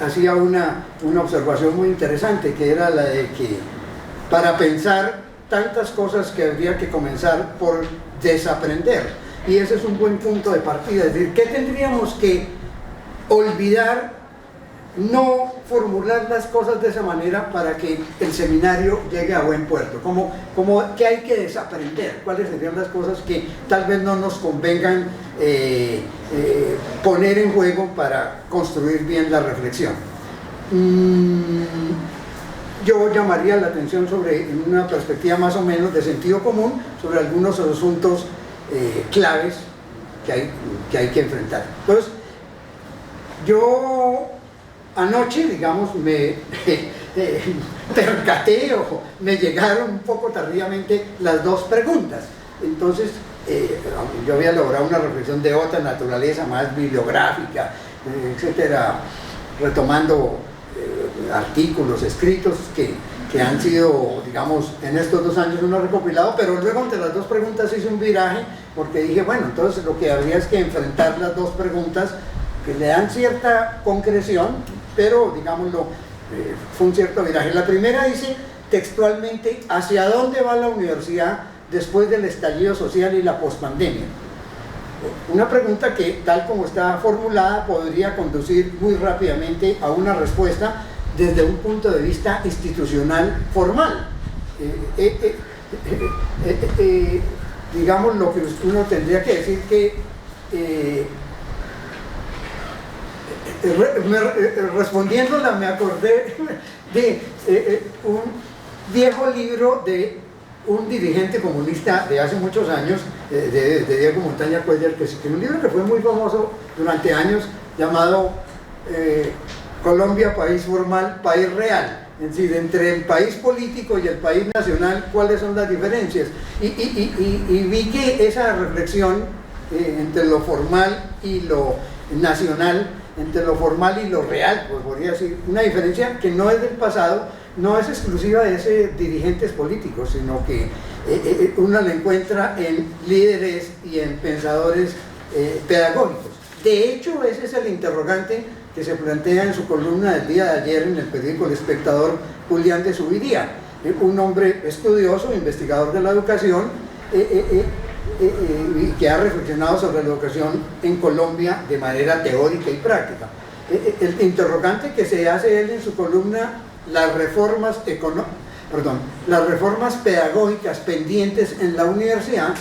hacía una observación muy interesante, que era la de que para pensar tantas cosas que habría que comenzar por desaprender, y ese es un buen punto de partida, es decir, ¿qué tendríamos que olvidar? No formular las cosas de esa manera para que el seminario llegue a buen puerto, como que hay que desaprender, cuáles serían las cosas que tal vez no nos convengan poner en juego para construir bien la reflexión. Yo llamaría la atención sobre, en una perspectiva más o menos de sentido común, sobre algunos asuntos claves que hay que enfrentar. Entonces, yo anoche, digamos, me percaté o me llegaron un poco tardíamente las 2 preguntas. Entonces, yo había logrado una reflexión de otra naturaleza, más bibliográfica, etcétera, retomando artículos, escritos que han sido, digamos, en estos 2 años uno recopilado, pero luego entre las 2 preguntas hice un viraje, porque dije, bueno, entonces lo que habría es que enfrentar las 2 preguntas que le dan cierta concreción, pero digámoslo, fue un cierto viraje. La primera dice textualmente: ¿hacia dónde va la universidad después del estallido social y la pospandemia? Una pregunta que, tal como está formulada, podría conducir muy rápidamente a una respuesta desde un punto de vista institucional formal. Digamos, lo que uno tendría que decir que respondiéndola me acordé de un viejo libro de un dirigente comunista de hace muchos años, de Diego Montaña Cuellar, que es un libro que fue muy famoso durante años, llamado Colombia, país formal, país real. Es decir, entre el país político y el país nacional, ¿cuáles son las diferencias? Y vi que esa reflexión entre lo formal y lo nacional, entre lo formal y lo real, pues podría decir, una diferencia que no es del pasado, no es exclusiva de ese dirigentes políticos, sino que uno la encuentra en líderes y en pensadores pedagógicos. De hecho, ese es el interrogante que se plantea en su columna del día de ayer en el periódico El Espectador, Julián de Zuviría, un hombre estudioso, investigador de la educación, y que ha reflexionado sobre la educación en Colombia de manera teórica y práctica. El interrogante que se hace él en su columna, las reformas pedagógicas pendientes en la universidad,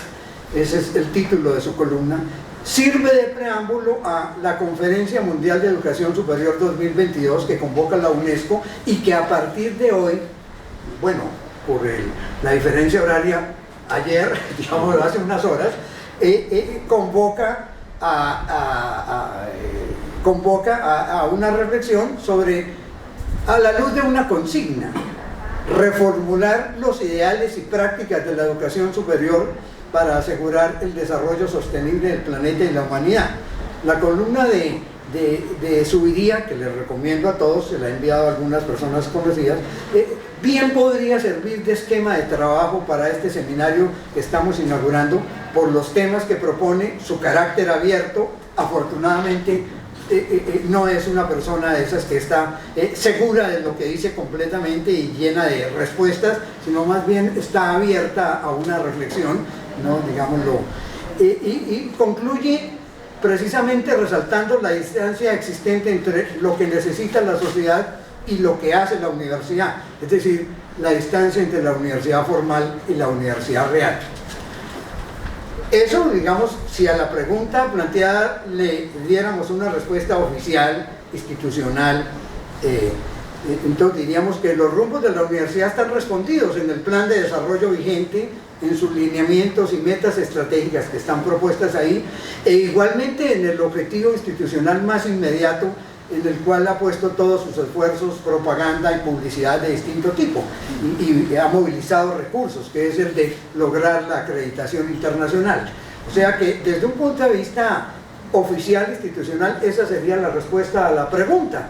ese es el título de su columna, sirve de preámbulo a la Conferencia Mundial de Educación Superior 2022 que convoca la UNESCO, y que a partir de hoy, bueno, por la diferencia horaria, ayer, digamos, hace unas horas, convoca a una reflexión sobre, a la luz de una consigna, reformular los ideales y prácticas de la educación superior para asegurar el desarrollo sostenible del planeta y la humanidad. La columna de Zuviría, que les recomiendo a todos, se la he enviado a algunas personas conocidas, bien podría servir de esquema de trabajo para este seminario que estamos inaugurando, por los temas que propone, su carácter abierto. Afortunadamente no es una persona de esas que está segura de lo que dice completamente y llena de respuestas, sino más bien está abierta a una reflexión, ¿no? Digámoslo, y concluye precisamente resaltando la distancia existente entre lo que necesita la sociedad y lo que hace la universidad, es decir, la distancia entre la universidad formal y la universidad real. Eso, digamos, si a la pregunta planteada le diéramos una respuesta oficial, institucional, entonces diríamos que los rumbos de la universidad están respondidos en el plan de desarrollo vigente, en sus lineamientos y metas estratégicas que están propuestas ahí, e igualmente en el objetivo institucional más inmediato, en el cual ha puesto todos sus esfuerzos, propaganda y publicidad de distinto tipo, y ha movilizado recursos, que es el de lograr la acreditación internacional. O sea que desde un punto de vista oficial, institucional, esa sería la respuesta a la pregunta.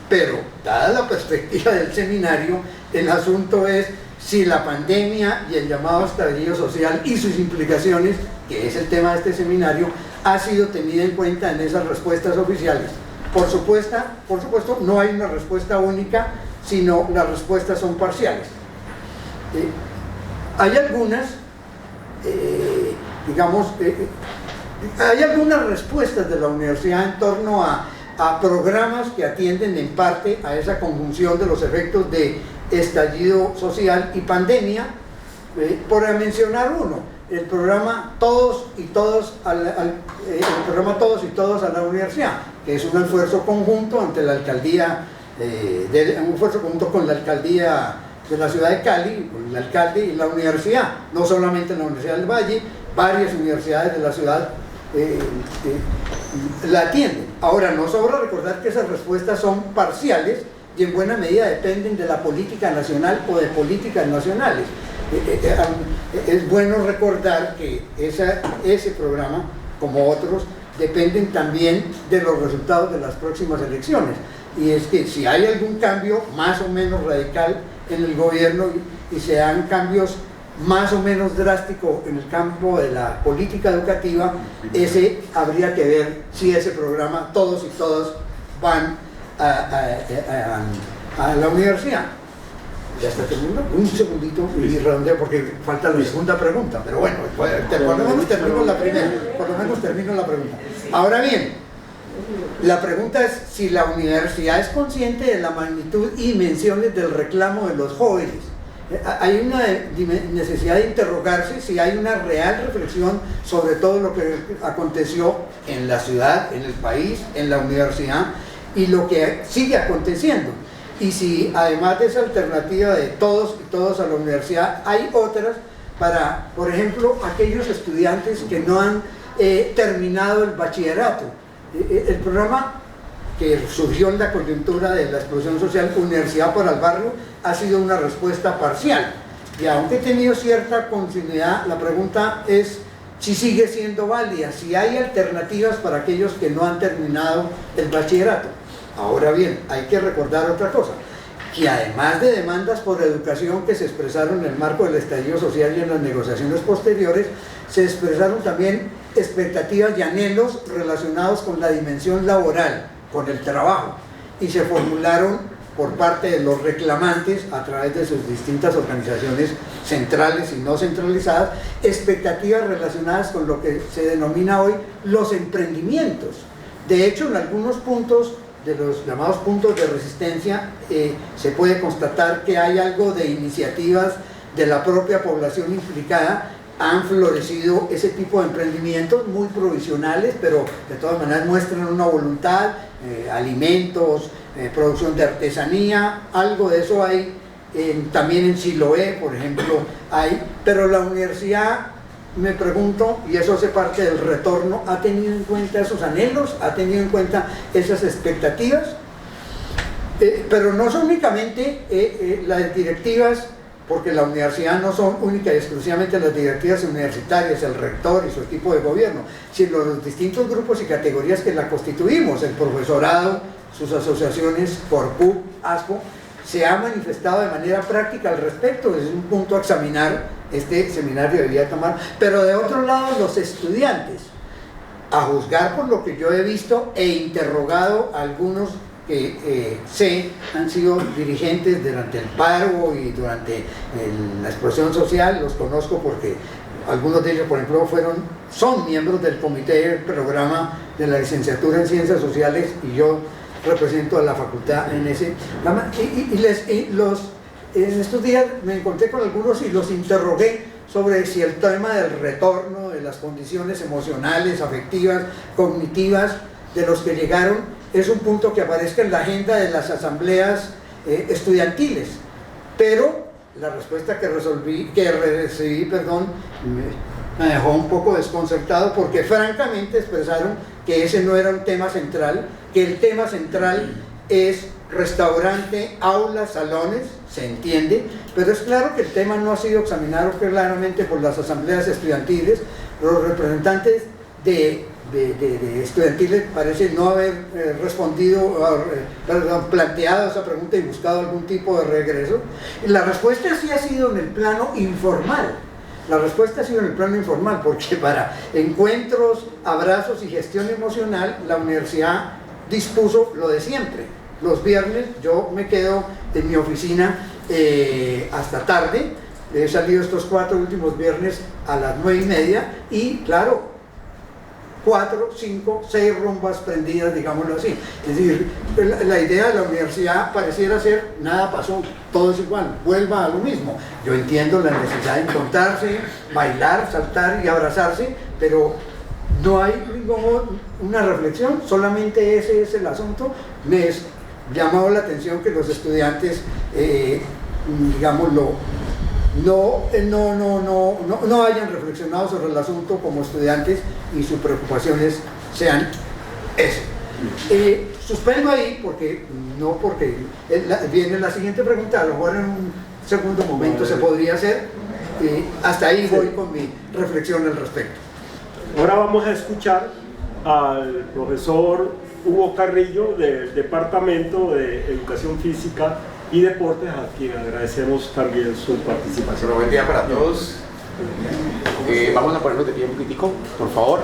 Pero, dada la perspectiva del seminario, el asunto es si la pandemia y el llamado estallido social y sus implicaciones, que es el tema de este seminario, ha sido tenida en cuenta en esas respuestas oficiales. Por supuesto, no hay una respuesta única, sino las respuestas son parciales. Hay algunas, hay algunas respuestas de la universidad en torno a programas que atienden en parte a esa conjunción de los efectos de estallido social y pandemia. Por mencionar uno, el programa Todos y Todas a la universidad, que es un esfuerzo conjunto ante la alcaldía, un esfuerzo conjunto con la alcaldía de la ciudad de Cali, con el alcalde y la universidad, no solamente la Universidad del Valle, varias universidades de la ciudad la atienden. Ahora, no sobra recordar que esas respuestas son parciales y en buena medida dependen de la política nacional o de políticas nacionales. Es bueno recordar que ese programa, como otros, dependen también de los resultados de las próximas elecciones. Y es que si hay algún cambio más o menos radical en el gobierno y se dan cambios más o menos drásticos en el campo de la política educativa, habría que ver si ese programa Todos y Todas van a la universidad. ¿Ya está terminando? Un segundito y redondeo porque falta la segunda pregunta, pero bueno, por lo menos termino la primera, por lo menos termino la pregunta. Ahora bien, la pregunta es si la universidad es consciente de la magnitud y dimensiones del reclamo de los jóvenes. Hay una necesidad de interrogarse si hay una real reflexión sobre todo lo que aconteció en la ciudad, en el país, en la universidad y lo que sigue aconteciendo. Y si además de esa alternativa de Todos y Todas a la universidad, hay otras para, por ejemplo, aquellos estudiantes que no han terminado el bachillerato. El programa que surgió en la coyuntura de la explosión social, Universidad para el Barrio, ha sido una respuesta parcial. Y aunque he tenido cierta continuidad, la pregunta es si sigue siendo válida, si hay alternativas para aquellos que no han terminado el bachillerato. Ahora bien, hay que recordar otra cosa, que además de demandas por educación que se expresaron en el marco del estallido social y en las negociaciones posteriores, se expresaron también expectativas y anhelos relacionados con la dimensión laboral, con el trabajo, y se formularon por parte de los reclamantes a través de sus distintas organizaciones centrales y no centralizadas, expectativas relacionadas con lo que se denomina hoy los emprendimientos. De hecho, en algunos puntos de los llamados puntos de resistencia se puede constatar que hay algo de iniciativas de la propia población implicada. Han florecido ese tipo de emprendimientos muy provisionales, pero de todas maneras muestran una voluntad, alimentos, producción de artesanía, algo de eso hay también en Chiloé, por ejemplo, hay, pero la universidad, me pregunto, y eso hace parte del retorno, ¿ha tenido en cuenta esos anhelos? ¿Ha tenido en cuenta esas expectativas? Pero no son únicamente las directivas, porque la universidad no son única y exclusivamente las directivas universitarias, el rector y su equipo de gobierno, sino los distintos grupos y categorías que la constituimos, el profesorado, sus asociaciones, Corpu, ASPO, se ha manifestado de manera práctica al respecto. Es un punto a examinar, este seminario debería tomar, pero de otro lado los estudiantes, a juzgar por lo que yo he visto e interrogado a algunos que han sido dirigentes durante el paro y durante la explosión social, los conozco porque algunos de ellos, por ejemplo, son miembros del comité del programa de la licenciatura en Ciencias Sociales y yo represento a la facultad en ese. En estos días me encontré con algunos y los interrogué sobre si el tema del retorno, de las condiciones emocionales, afectivas, cognitivas de los que llegaron, es un punto que aparezca en la agenda de las asambleas estudiantiles, pero la respuesta que recibí, me dejó un poco desconcertado porque francamente expresaron que ese no era un tema central, que el tema central es restaurante, aulas, salones, se entiende, pero es claro que el tema no ha sido examinado claramente por las asambleas estudiantiles, Los representantes de estudiantiles parece no haber respondido, planteado esa pregunta y buscado algún tipo de regreso. La respuesta sí ha sido en el plano informal. La respuesta ha sido en el plano informal, porque para encuentros, abrazos y gestión emocional, la universidad dispuso lo de siempre. Los viernes yo me quedo en mi oficina hasta tarde. He salido estos 4 últimos viernes a las 9:30 y claro, 4, 5, 6 rumbas prendidas, digámoslo así. Es decir, la idea de la universidad pareciera ser, nada pasó, todo es igual, vuelva a lo mismo. Yo entiendo la necesidad de encontrarse, bailar, saltar y abrazarse, pero no hay una reflexión, solamente ese es el asunto. Me es llamado la atención que los estudiantes, digámoslo, no hayan reflexionado sobre el asunto como estudiantes y sus preocupaciones sean ese. Suspendo ahí porque viene la siguiente pregunta, a lo mejor en un segundo momento se podría hacer. Hasta ahí voy con mi reflexión al respecto. Ahora vamos a escuchar al profesor Hugo Carrillo del Departamento de Educación Física y Deportes, a quien agradecemos también su participación. Bueno, buen día para todos. Vamos a ponernos de pie un poquitico, por favor.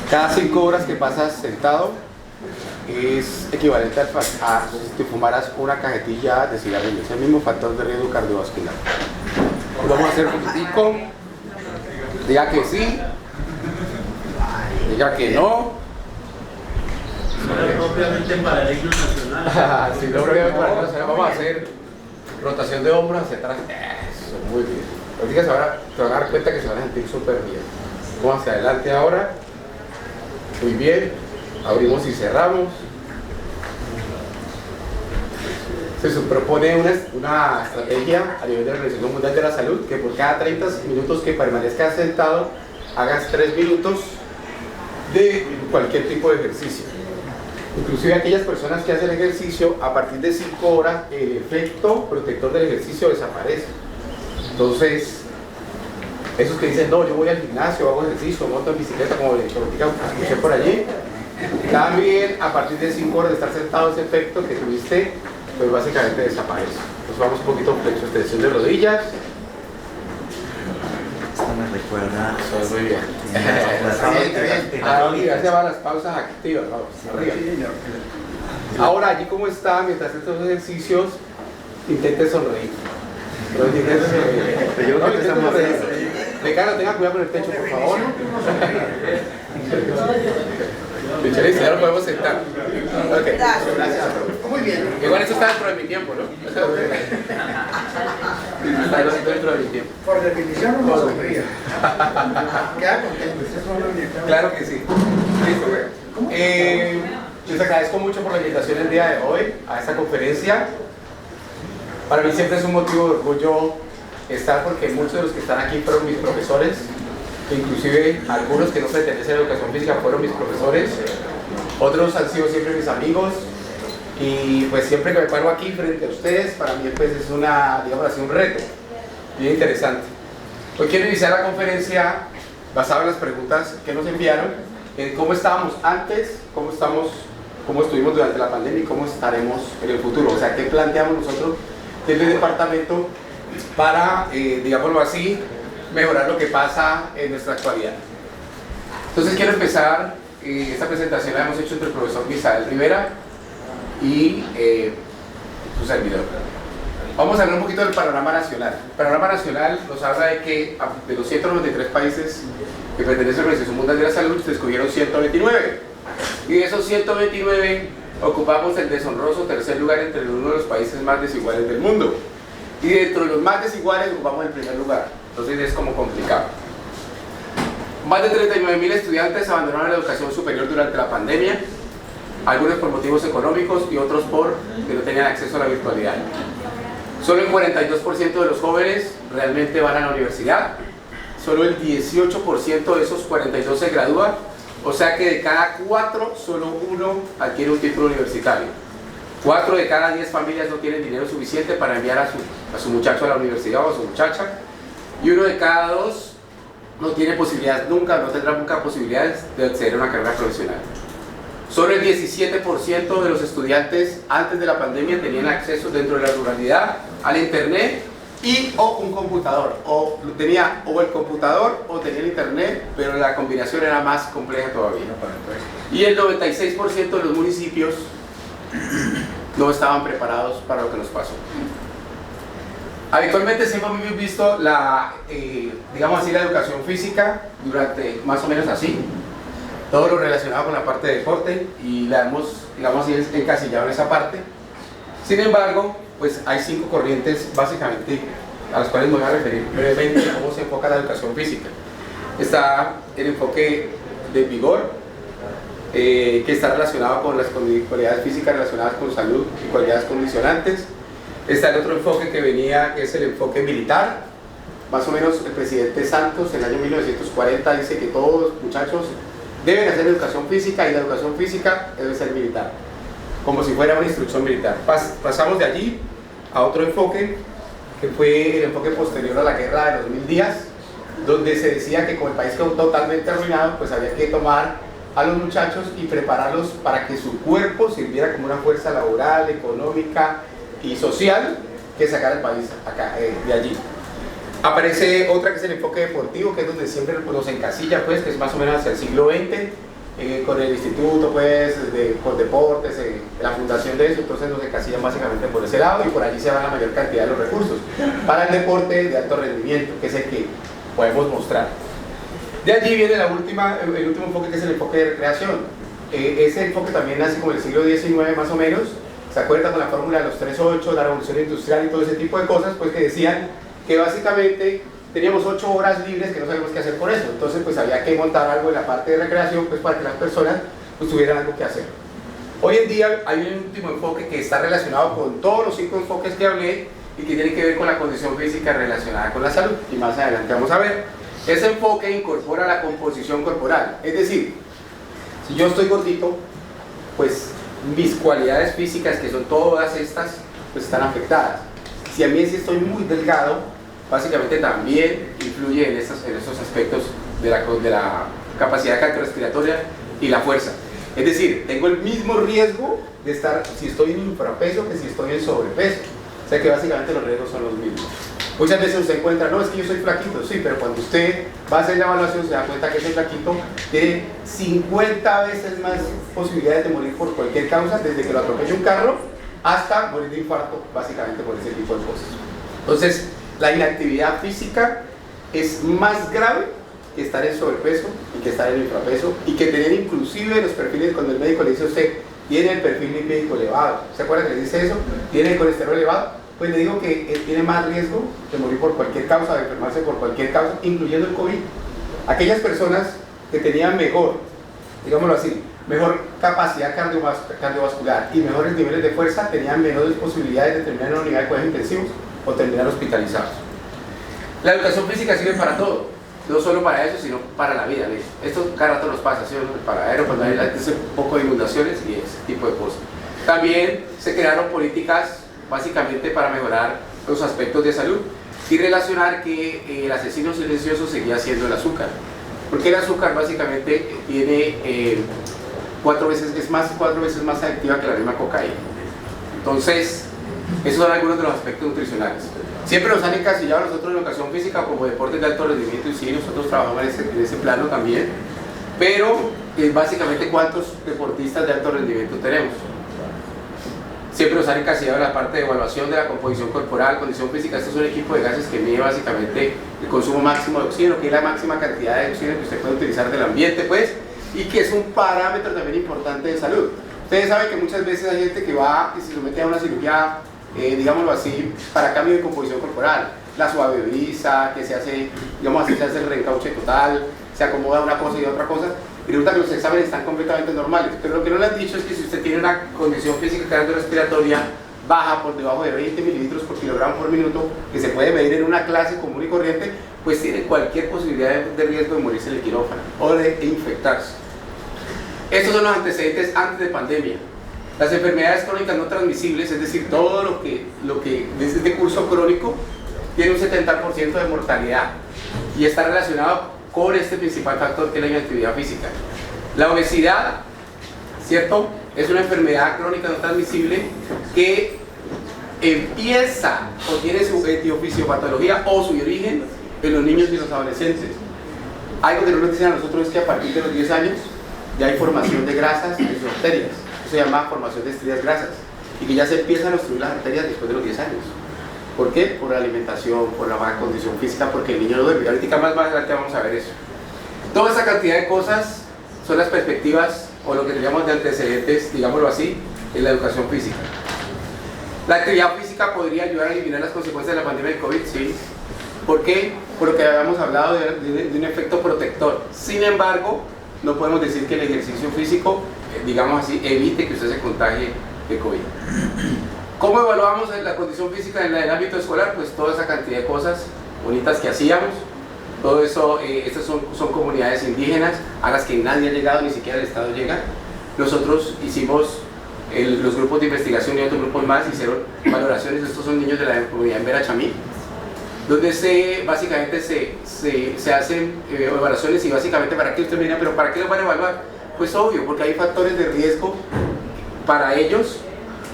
Cada 5 horas que pasas sentado es equivalente a si te fumaras una cajetilla de cigarrillos, es el mismo factor de riesgo cardiovascular. Vamos a hacer un poquitico. Diga que sí, diga que no. Propiamente para el himno nacional. Sí, no, propiamente para el himno nacional. Vamos a hacer rotación de hombros hacia atrás. Eso, muy bien. Los días ahora te van a dar cuenta que se van a sentir súper bien. Vamos hacia adelante ahora. Muy bien. Abrimos y cerramos. Se propone una estrategia a nivel de la Organización Mundial de la Salud que por cada 30 minutos que permanezcas sentado hagas 3 minutos de cualquier tipo de ejercicio. Inclusive aquellas personas que hacen ejercicio, a partir de 5 horas el efecto protector del ejercicio desaparece. Entonces, esos que dicen, no, yo voy al gimnasio, hago ejercicio, monto en bicicleta, como le escuché por allí, también a partir de 5 horas de estar sentado, ese efecto que tuviste, pues básicamente desaparece. Entonces vamos un poquito flexo, extensión de rodillas. Esto me recuerda. Muy bien. Arriba, se van las pausas activas, vamos, arriba. Ahora, allí como está, mientras haces estos ejercicios, intente sonreír. No intente sonreír. Yo creo que estamos haciendo. Decano, tenga cuidado con el techo, por favor. Listo, ya lo podemos sentar. Ok, gracias. Muy bien. Igual eso está dentro de mi tiempo, ¿no? Está dentro de mi tiempo. Por definición no sonríe. Queda contento. Claro que sí. Listo, güey. Les agradezco mucho por la invitación el día de hoy a esta conferencia. Para mí siempre es un motivo de orgullo estar, porque muchos de los que están aquí fueron mis profesores, inclusive algunos que no pertenecen a educación física fueron mis profesores, otros han sido siempre mis amigos, y pues siempre que me paro aquí frente a ustedes, para mí pues es digamos así, un reto bien interesante. Hoy quiero iniciar la conferencia basada en las preguntas que nos enviaron, en cómo estábamos antes, cómo estuvimos durante la pandemia y cómo estaremos en el futuro. O sea, qué planteamos nosotros desde el departamento para, digámoslo así, mejorar lo que pasa en nuestra actualidad. Entonces quiero empezar, esta presentación la hemos hecho entre el profesor Misael Rivera y su servidor. Vamos a hablar un poquito del panorama nacional. El panorama nacional nos habla de que de los 193 países que pertenecen a la Organización Mundial de la Salud se escogieron 129, y de esos 129 ocupamos el deshonroso 3er lugar entre uno de los países más desiguales del mundo, y dentro de los más desiguales ocupamos el 1er lugar. Entonces es como complicado. Más de 39.000 estudiantes abandonaron la educación superior durante la pandemia, algunos por motivos económicos y otros por que no tenían acceso a la virtualidad. Solo el 42% de los jóvenes realmente van a la universidad, solo el 18% de esos 42 se gradúa, o sea que de cada 4, solo 1 adquiere un título universitario. 4 de cada 10 familias no tienen dinero suficiente para enviar a su muchacho a la universidad o a su muchacha, y 1 de cada 2 no tiene posibilidades nunca, no tendrá nunca posibilidades de acceder a una carrera profesional. Solo el 17% de los estudiantes antes de la pandemia tenían acceso dentro de la ruralidad al internet y o un computador, o tenía o el computador o tenía el internet, pero la combinación era más compleja todavía. Y el 96% de los municipios no estaban preparados para lo que nos pasó. Habitualmente siempre hemos visto digamos así, la educación física durante más o menos así, todo lo relacionado con la parte de deporte, y la hemos, digamos así, encasillado en esa parte. Sin embargo, pues hay 5 corrientes básicamente a las cuales me voy a referir brevemente a cómo se enfoca la educación física. Está el enfoque de vigor, que está relacionado con las cualidades físicas relacionadas con salud y cualidades condicionantes. Está el otro enfoque que venía, que es el enfoque militar. Más o menos el presidente Santos en el año 1940 dice que todos los muchachos deben hacer educación física, y la educación física debe ser militar, como si fuera una instrucción militar. Pasamos de allí a otro enfoque, que fue el enfoque posterior a la guerra de los 1000 días, donde se decía que como el país quedó totalmente arruinado, pues había que tomar a los muchachos y prepararlos para que su cuerpo sirviera como una fuerza laboral, económica y social que sacara el país acá, de allí. Aparece otra que es el enfoque deportivo, que es donde siempre nos encasilla, pues, que es más o menos hacia el siglo XX, con el instituto, pues, con deportes, la fundación de eso. Entonces nos encasillan básicamente por ese lado, y por allí se va la mayor cantidad de los recursos para el deporte de alto rendimiento, que es el que podemos mostrar. De allí viene el último enfoque, que es el enfoque de recreación. Ese enfoque también nace como en el siglo XIX más o menos. ¿Se acuerdan con la fórmula de los 3-8, la revolución industrial y todo ese tipo de cosas? Pues que decían que básicamente teníamos 8 horas libres que no sabíamos qué hacer por eso. Entonces pues había que montar algo en la parte de recreación, pues para que las personas pues tuvieran algo que hacer. Hoy en día hay un último enfoque que está relacionado con todos los 5 enfoques que hablé y que tiene que ver con la condición física relacionada con la salud, y más adelante vamos a ver. Ese enfoque incorpora la composición corporal, es decir, si yo estoy gordito, pues mis cualidades físicas, que son todas estas, pues están afectadas. Si a mí sí estoy muy delgado, básicamente también influye en estos aspectos de la capacidad cardiorrespiratoria y la fuerza. Es decir, tengo el mismo riesgo de estar, si estoy en infrapeso, que si estoy en sobrepeso. O sea que básicamente los riesgos son los mismos. Muchas veces usted encuentra, no, es que yo soy flaquito, sí, pero cuando usted va a hacer la evaluación se da cuenta que ese flaquito tiene 50 veces más posibilidades de morir por cualquier causa, desde que lo atropelle un carro hasta morir de infarto, básicamente por ese tipo de cosas. Entonces, la inactividad física es más grave que estar en sobrepeso y que estar en infrapeso, y que tener inclusive los perfiles, cuando el médico le dice a usted, tiene el perfil lipídico elevado, ¿se acuerdan que le dice eso? ¿Tiene el colesterol elevado? Pues le digo que tiene más riesgo de morir por cualquier causa, de enfermarse por cualquier causa, incluyendo el COVID. Aquellas personas que tenían mejor, digámoslo así, mejor capacidad cardiovascular y mejores niveles de fuerza, tenían menores posibilidades de terminar en una unidad de cuidados intensivos o terminar hospitalizados. La educación física sirve para todo, no solo para eso, sino para la vida. Esto cada rato nos pasa, ¿sí? Para cuando hay un poco de inundaciones y ese tipo de cosas. También se crearon políticas básicamente para mejorar los aspectos de salud y relacionar que el asesino silencioso seguía siendo el azúcar, porque el azúcar básicamente tiene 4 veces más adictiva que la misma cocaína. Entonces, esos son algunos de los aspectos nutricionales. Siempre nos han encasillado nosotros en educación física como deportes de alto rendimiento, y sí, nosotros trabajamos en ese plano también, pero básicamente ¿cuántos deportistas de alto rendimiento tenemos? Siempre nos han encasillado en la parte de evaluación de la composición corporal, condición física. Este es un equipo de gases que mide básicamente el consumo máximo de oxígeno, que es la máxima cantidad de oxígeno que usted puede utilizar del ambiente, pues, y que es un parámetro también importante de salud. Ustedes saben que muchas veces hay gente que va y se somete a una cirugía, digámoslo así, para cambio de composición corporal. La suaveriza, que se hace, digamos así, se hace el reencauche total, se acomoda una cosa y otra cosa. Y resulta que los exámenes están completamente normales, pero lo que no le han dicho es que si usted tiene una condición física cardiorrespiratoria baja por debajo de 20 mililitros por kilogramo por minuto, que se puede medir en una clase común y corriente, pues tiene cualquier posibilidad de riesgo de morirse en el quirófano o de infectarse. Estos son los antecedentes antes de pandemia. Las enfermedades crónicas no transmisibles, es decir, todo lo que desde este curso crónico tiene un 70% de mortalidad y está relacionado con este principal factor que es la inactividad física. La obesidad, ¿cierto? Es una enfermedad crónica no transmisible que empieza o tiene su etiofisiopatología o su origen en los niños y los adolescentes. Algo que no nos dicen a nosotros es que a partir de los 10 años ya hay formación de grasas en sus arterias. Eso se llama formación de estrellas grasas. Y que ya se empiezan a obstruir las arterias después de los 10 años. ¿Por qué? Por la alimentación, por la baja condición física, porque el niño no duerme. Ahorita más adelante vamos a ver eso. Toda esa cantidad de cosas son las perspectivas o lo que llamamos de antecedentes, digámoslo así, en la educación física. La actividad física podría ayudar a eliminar las consecuencias de la pandemia del COVID, sí. ¿Por qué? Por lo que habíamos hablado de un efecto protector. Sin embargo, no podemos decir que el ejercicio físico, digamos así, evite que usted se contagie de COVID. ¿Cómo evaluamos la condición física en el ámbito escolar? Pues toda esa cantidad de cosas bonitas que hacíamos. Todo eso, estas son comunidades indígenas a las que nadie ha llegado, ni siquiera el Estado llega. Nosotros hicimos, los grupos de investigación y otros grupos más hicieron valoraciones. Estos son niños de la comunidad en Verachamí, donde básicamente se hacen evaluaciones. Y básicamente, ¿para qué usted me dirá? ¿Pero para qué los van a evaluar? Pues obvio, porque hay factores de riesgo para ellos,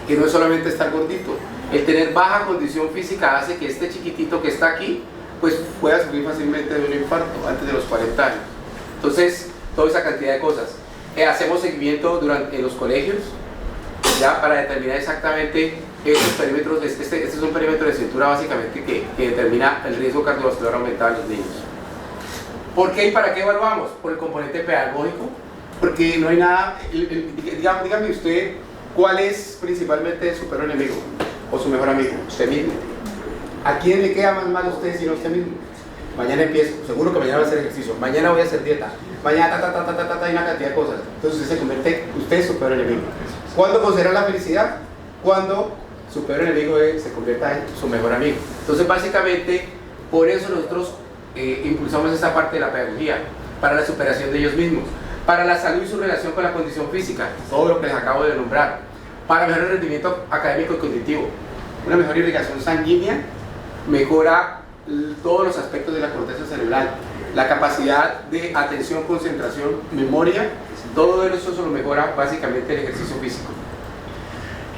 que no es solamente estar gordito. El tener baja condición física hace que este chiquitito que está aquí pues pueda sufrir fácilmente de un infarto antes de los 40 años. Entonces, toda esa cantidad de cosas. Hacemos seguimiento en los colegios, ya para determinar exactamente estos perímetros. Este es un perímetro de cintura básicamente que determina el riesgo cardiovascular aumentado en los niños. ¿Por qué y para qué evaluamos? Por el componente pedagógico, porque no hay nada, dígame usted, ¿cuál es principalmente su peor enemigo o su mejor amigo? Usted mismo. ¿A quién le queda más mal a usted sino a usted mismo? Mañana empiezo, seguro que mañana voy a hacer ejercicio, mañana voy a hacer dieta, mañana y una cantidad de cosas. Entonces usted se convierte, usted es su peor enemigo. ¿Cuándo considera la felicidad? Cuando su peor enemigo se convierta en su mejor amigo. Entonces básicamente, por eso nosotros impulsamos esta parte de la pedagogía, para la superación de ellos mismos, para la salud y su relación con la condición física, todo lo que les acabo de nombrar, para mejorar el rendimiento académico y cognitivo. Una mejor irrigación sanguínea mejora todos los aspectos de la corteza cerebral, la capacidad de atención, concentración, memoria, todo eso lo mejora básicamente el ejercicio físico.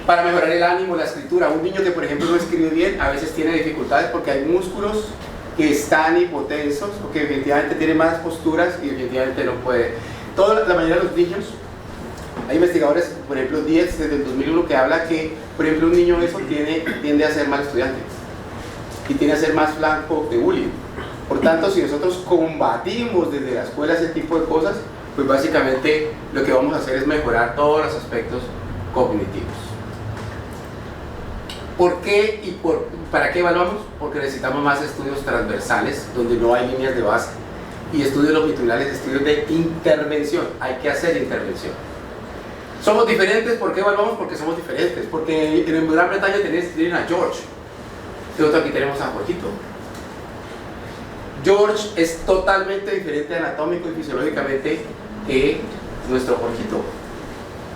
Para mejorar el ánimo, la escritura. Un niño que por ejemplo no escribe bien a veces tiene dificultades porque hay músculos que están hipotensos o que definitivamente tiene malas posturas y definitivamente no puede. La mayoría de los niños, hay investigadores, por ejemplo Dietz desde el 2001, que habla que por ejemplo un niño eso tiende a ser mal estudiante y tiende a ser más blanco de bullying. Por tanto, si nosotros combatimos desde la escuela ese tipo de cosas, pues básicamente lo que vamos a hacer es mejorar todos los aspectos cognitivos. ¿Por qué y para qué evaluamos? Porque necesitamos más estudios transversales donde no hay líneas de base y estudios longitudinales, estudios de intervención. Hay que hacer intervención. Somos diferentes. ¿Por qué evaluamos? Porque somos diferentes. Porque en Gran Bretaña tienen a George, y nosotros aquí tenemos a Jorgito. George es totalmente diferente anatómico y fisiológicamente que nuestro Jorgito.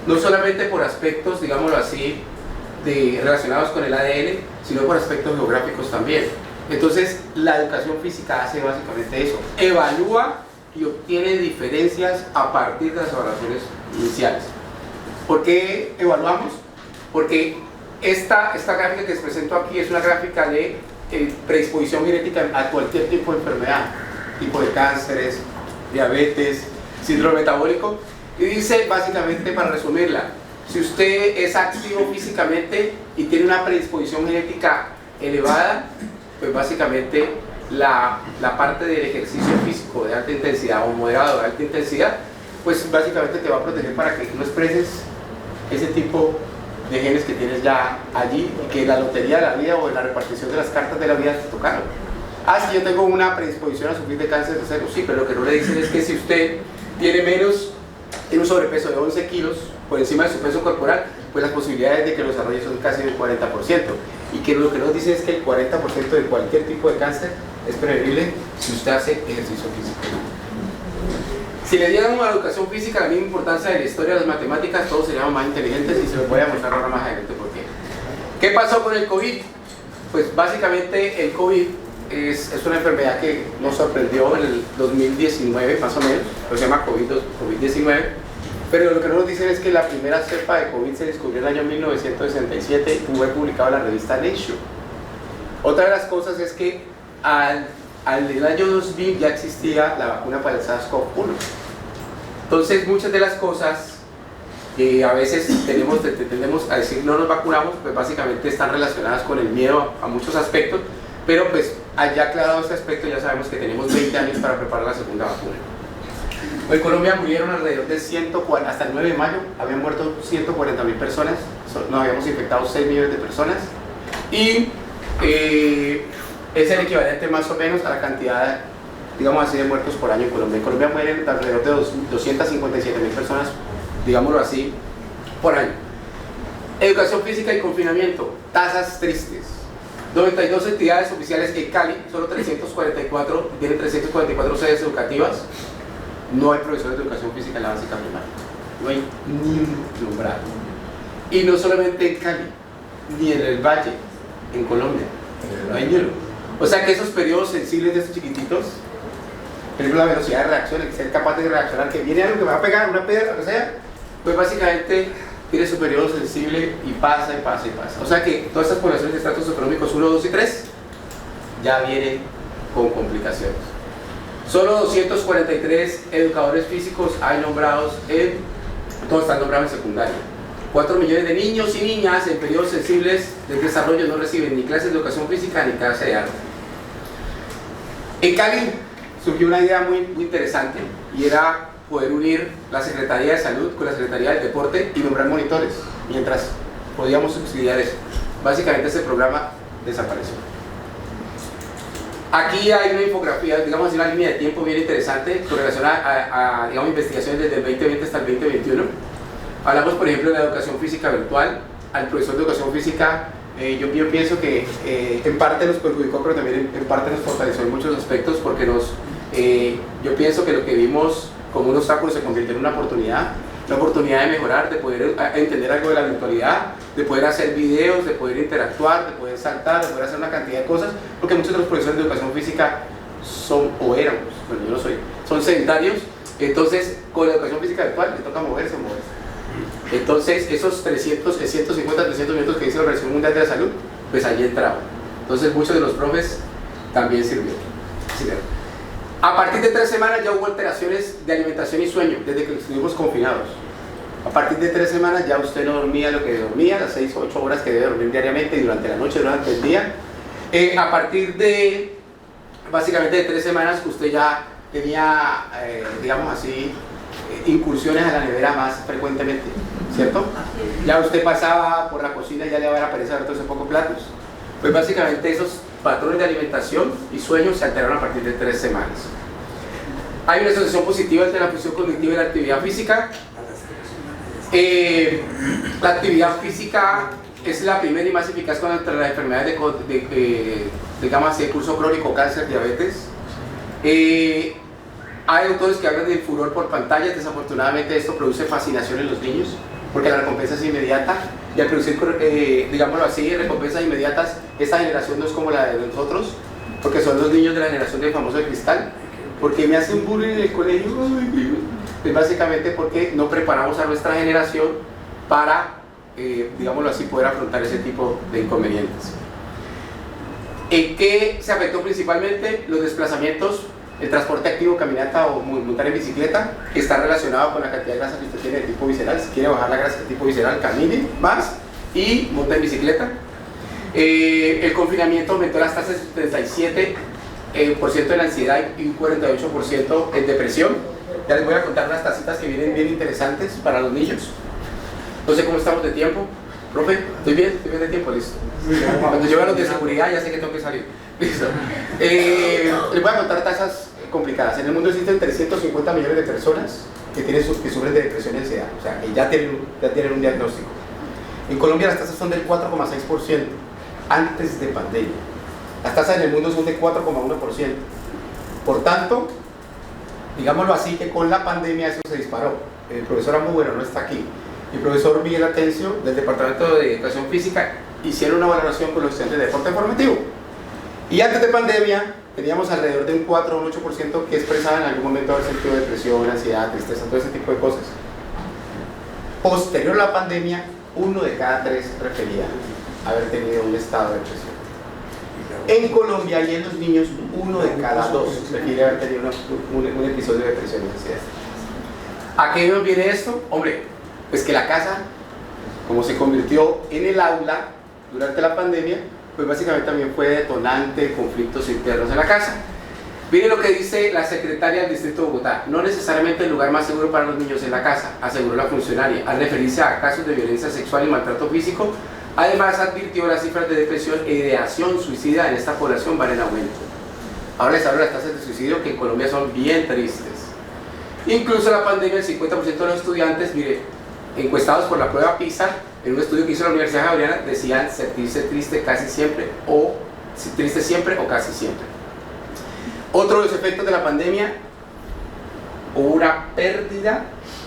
No solamente por aspectos, digámoslo así, relacionados con el ADN, sino por aspectos geográficos también. Entonces, la educación física hace básicamente eso. Evalúa y obtiene diferencias a partir de las evaluaciones iniciales. ¿Por qué evaluamos? Porque esta gráfica que les presento aquí es una gráfica de predisposición genética a cualquier tipo de enfermedad, tipo de cánceres, diabetes, síndrome metabólico, y dice básicamente, para resumirla, si usted es activo físicamente y tiene una predisposición genética elevada, pues básicamente la parte del ejercicio físico de alta intensidad o moderado de alta intensidad, pues básicamente te va a proteger para que no expreses ese tipo de genes que tienes ya allí y que la lotería de la vida o en la repartición de las cartas de la vida te tocaron. Si yo tengo una predisposición a sufrir de cáncer de seno, sí, pero lo que no le dicen es que si usted tiene un sobrepeso de 11 kilos por encima de su peso corporal, pues las posibilidades de que lo desarrolle son casi del 40%, y que lo que nos dicen es que el 40% de cualquier tipo de cáncer es prevenible si usted hace ejercicio físico. Si le dieran a la educación física la misma importancia de la historia de las matemáticas, todos seríamos más inteligentes, y se los voy a mostrar ahora más adelante por qué. ¿Qué pasó con el COVID? Pues básicamente el COVID es una enfermedad que nos sorprendió en el 2019 más o menos, se llama COVID-19, pero lo que no nos dicen es que la primera cepa de COVID se descubrió en el año 1967 y fue publicado en la revista Nature. Otra de las cosas es que al del año 2000 ya existía la vacuna para el SARS-CoV-1. Entonces muchas de las cosas que a veces tendemos a decir no nos vacunamos, pues básicamente están relacionadas con el miedo a muchos aspectos, pero pues ya aclarado este aspecto ya sabemos que tenemos 20 años para preparar la segunda vacuna. En Colombia murieron alrededor de hasta el 9 de mayo, habían muerto 140.000 personas, nos habíamos infectado 6 millones de personas y es el equivalente más o menos a la cantidad, digamos así, de muertos por año en Colombia. En Colombia mueren alrededor de 257.000 personas, digámoslo así, por año. Educación física y confinamiento, tasas tristes. 92 entidades oficiales en Cali, solo 344, tienen 344 sedes educativas. No hay profesores de educación física en la básica primaria. No hay ni un nombrado. Y no solamente en Cali, ni en el Valle, en Colombia. No hay ni uno. O sea que esos periodos sensibles de estos chiquititos, por ejemplo la velocidad de reacción, el ser capaz de reaccionar, que viene algo que me va a pegar, una piedra, lo que sea, pues básicamente tiene su periodo sensible y pasa y pasa y pasa. O sea que todas estas poblaciones de estratos económicos 1, 2 y 3 ya vienen con complicaciones. Solo 243 educadores físicos hay nombrados todos están nombrados en secundaria. 4 millones de niños y niñas en periodos sensibles del desarrollo no reciben ni clases de educación física ni clase de arte. En Cali surgió una idea muy interesante y era poder unir la Secretaría de Salud con la Secretaría del Deporte y nombrar monitores mientras podíamos subsidiar eso. Básicamente ese programa desapareció. Aquí hay una infografía, digamos así, una línea de tiempo bien interesante con relación a digamos, investigaciones desde el 2020 hasta el 2021. Hablamos, por ejemplo, de la educación física virtual. Al profesor de educación física, yo pienso que en parte nos perjudicó, pero también en parte nos fortaleció en muchos aspectos, porque yo pienso que lo que vimos como un obstáculo se convirtió en una oportunidad de mejorar, de poder entender algo de la virtualidad, de poder hacer videos, de poder interactuar, de poder saltar, de poder hacer una cantidad de cosas, porque muchos de los profesores de educación física éramos, bueno, yo no soy, son sedentarios. Entonces con la educación física virtual le toca moverse. Entonces esos 150, 300 minutos que dice la Organización Mundial de la Salud, pues allí entraba. Entonces muchos de los profes también sirvieron. A partir de 3 semanas ya hubo alteraciones de alimentación y sueño, desde que estuvimos confinados. A partir de 3 semanas ya usted no dormía lo que dormía, las 6 o 8 horas que debe dormir diariamente, durante la noche, durante el día. A partir de, básicamente de 3 semanas, usted ya tenía, digamos así, incursiones a la nevera más frecuentemente, ¿cierto? Ya usted pasaba por la cocina y ya le iba a dar pereza ver todos esos pocos platos. Pues básicamente esos patrones de alimentación y sueño se alteraron a partir de 3 semanas. Hay una asociación positiva entre la función cognitiva y la actividad física. La actividad física es la primera y más eficaz contra las enfermedades digamos así, de curso crónico, cáncer, diabetes. Hay autores que hablan del furor por pantallas. Desafortunadamente esto produce fascinación en los niños porque la recompensa es inmediata, y al producir, digámoslo así, recompensas inmediatas, esta generación no es como la de nosotros, porque son los niños de la generación del famoso de cristal. Porque me hacen bullying en el colegio, es básicamente porque no preparamos a nuestra generación para, digámoslo así, poder afrontar ese tipo de inconvenientes. ¿En qué se afectó principalmente? Los desplazamientos, el transporte activo, caminata o montar en bicicleta, que está relacionado con la cantidad de grasa que usted tiene de tipo visceral. Si quiere bajar la grasa de tipo visceral, camine más y monta en bicicleta. El confinamiento aumentó las tasas de 37% en ansiedad y un 48% en depresión. Ya les voy a contar unas tacitas que vienen bien interesantes para los niños. No sé cómo estamos de tiempo. Profe, ¿estoy bien de tiempo? Listo. Cuando yo vea los de seguridad ya sé que tengo que salir. Listo. Les voy a contar tasas complicadas. En el mundo existen 350 millones de personas que sufren de depresión y ansiedad, o sea, que ya tienen un diagnóstico. En Colombia las tasas son del 4,6% antes de pandemia. Las tasas en el mundo son de 4,1%. Por tanto, digámoslo así, que con la pandemia eso se disparó. El profesor Amúguero no está aquí. El profesor Miguel Atencio, del Departamento de Educación Física, hicieron una valoración con los estudiantes de deporte formativo. Y antes de pandemia teníamos alrededor de un 4 o un 8% que expresaba en algún momento haber sentido depresión, ansiedad, tristeza, todo ese tipo de cosas. Posterior a la pandemia, 1 de cada 3 refería haber tenido un estado de depresión. En Colombia y en los niños, 1 de cada 2 refiere haber tenido un episodio de depresión y ansiedad. ¿A qué nos viene esto? Hombre, pues que la casa, como se convirtió en el aula durante la pandemia, pues básicamente también fue detonante de conflictos internos en la casa. Miren lo que dice la secretaria del Distrito de Bogotá: no necesariamente el lugar más seguro para los niños es la casa, aseguró la funcionaria, al referirse a casos de violencia sexual y maltrato físico. Además, advirtió las cifras de depresión e ideación suicida en esta población van en aumento. Ahora les hablo de las tasas de suicidio, que en Colombia son bien tristes. Incluso la pandemia, el 50% de los estudiantes, mire, encuestados por la prueba PISA, en un estudio que hizo la Universidad Javeriana, decían sentirse triste casi siempre, o triste siempre o casi siempre. Otro de los efectos de la pandemia, hubo una pérdida,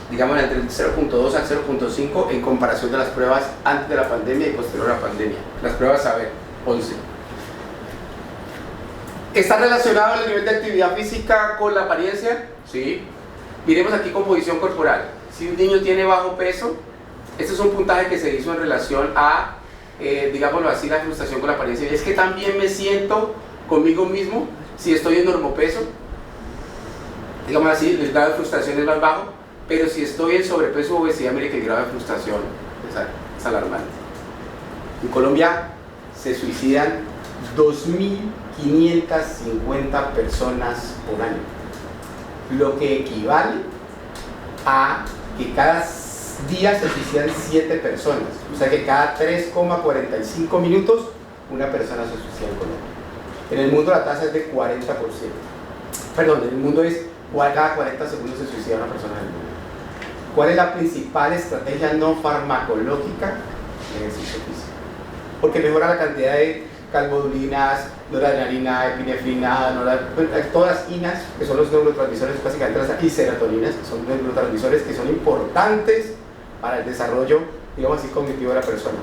digamos, entre el 0.2 al 0.5 en comparación de las pruebas antes de la pandemia y posterior a la pandemia. Las pruebas, a ver, 11. ¿Está relacionado el nivel de actividad física con la apariencia? Sí. Miremos aquí composición corporal. Si un niño tiene bajo peso, este es un puntaje que se hizo en relación a, digámoslo así, la frustración con la apariencia. Es que también me siento conmigo mismo si estoy en normopeso, digamos así, el grado de frustración es más bajo, pero si estoy en sobrepeso o obesidad, mire que el grado de frustración es alarmante. En Colombia se suicidan 2.550 personas por año, lo que equivale a que cada día se suicidan 7 personas, o sea que cada 3,45 minutos una persona se suicida en Colombia. En el mundo la tasa es de 40%. Perdón, en el mundo es cada 40 segundos se suicida una persona en el mundo. ¿Cuál es la principal estrategia no farmacológica? El ejercicio físico. Porque mejora la cantidad de calmodulinas, noradrenalina, epinefrina, todas las inas, que son los neurotransmisores, básicamente y serotoninas, que son neurotransmisores que son importantes para el desarrollo, digamos así, cognitivo de la persona.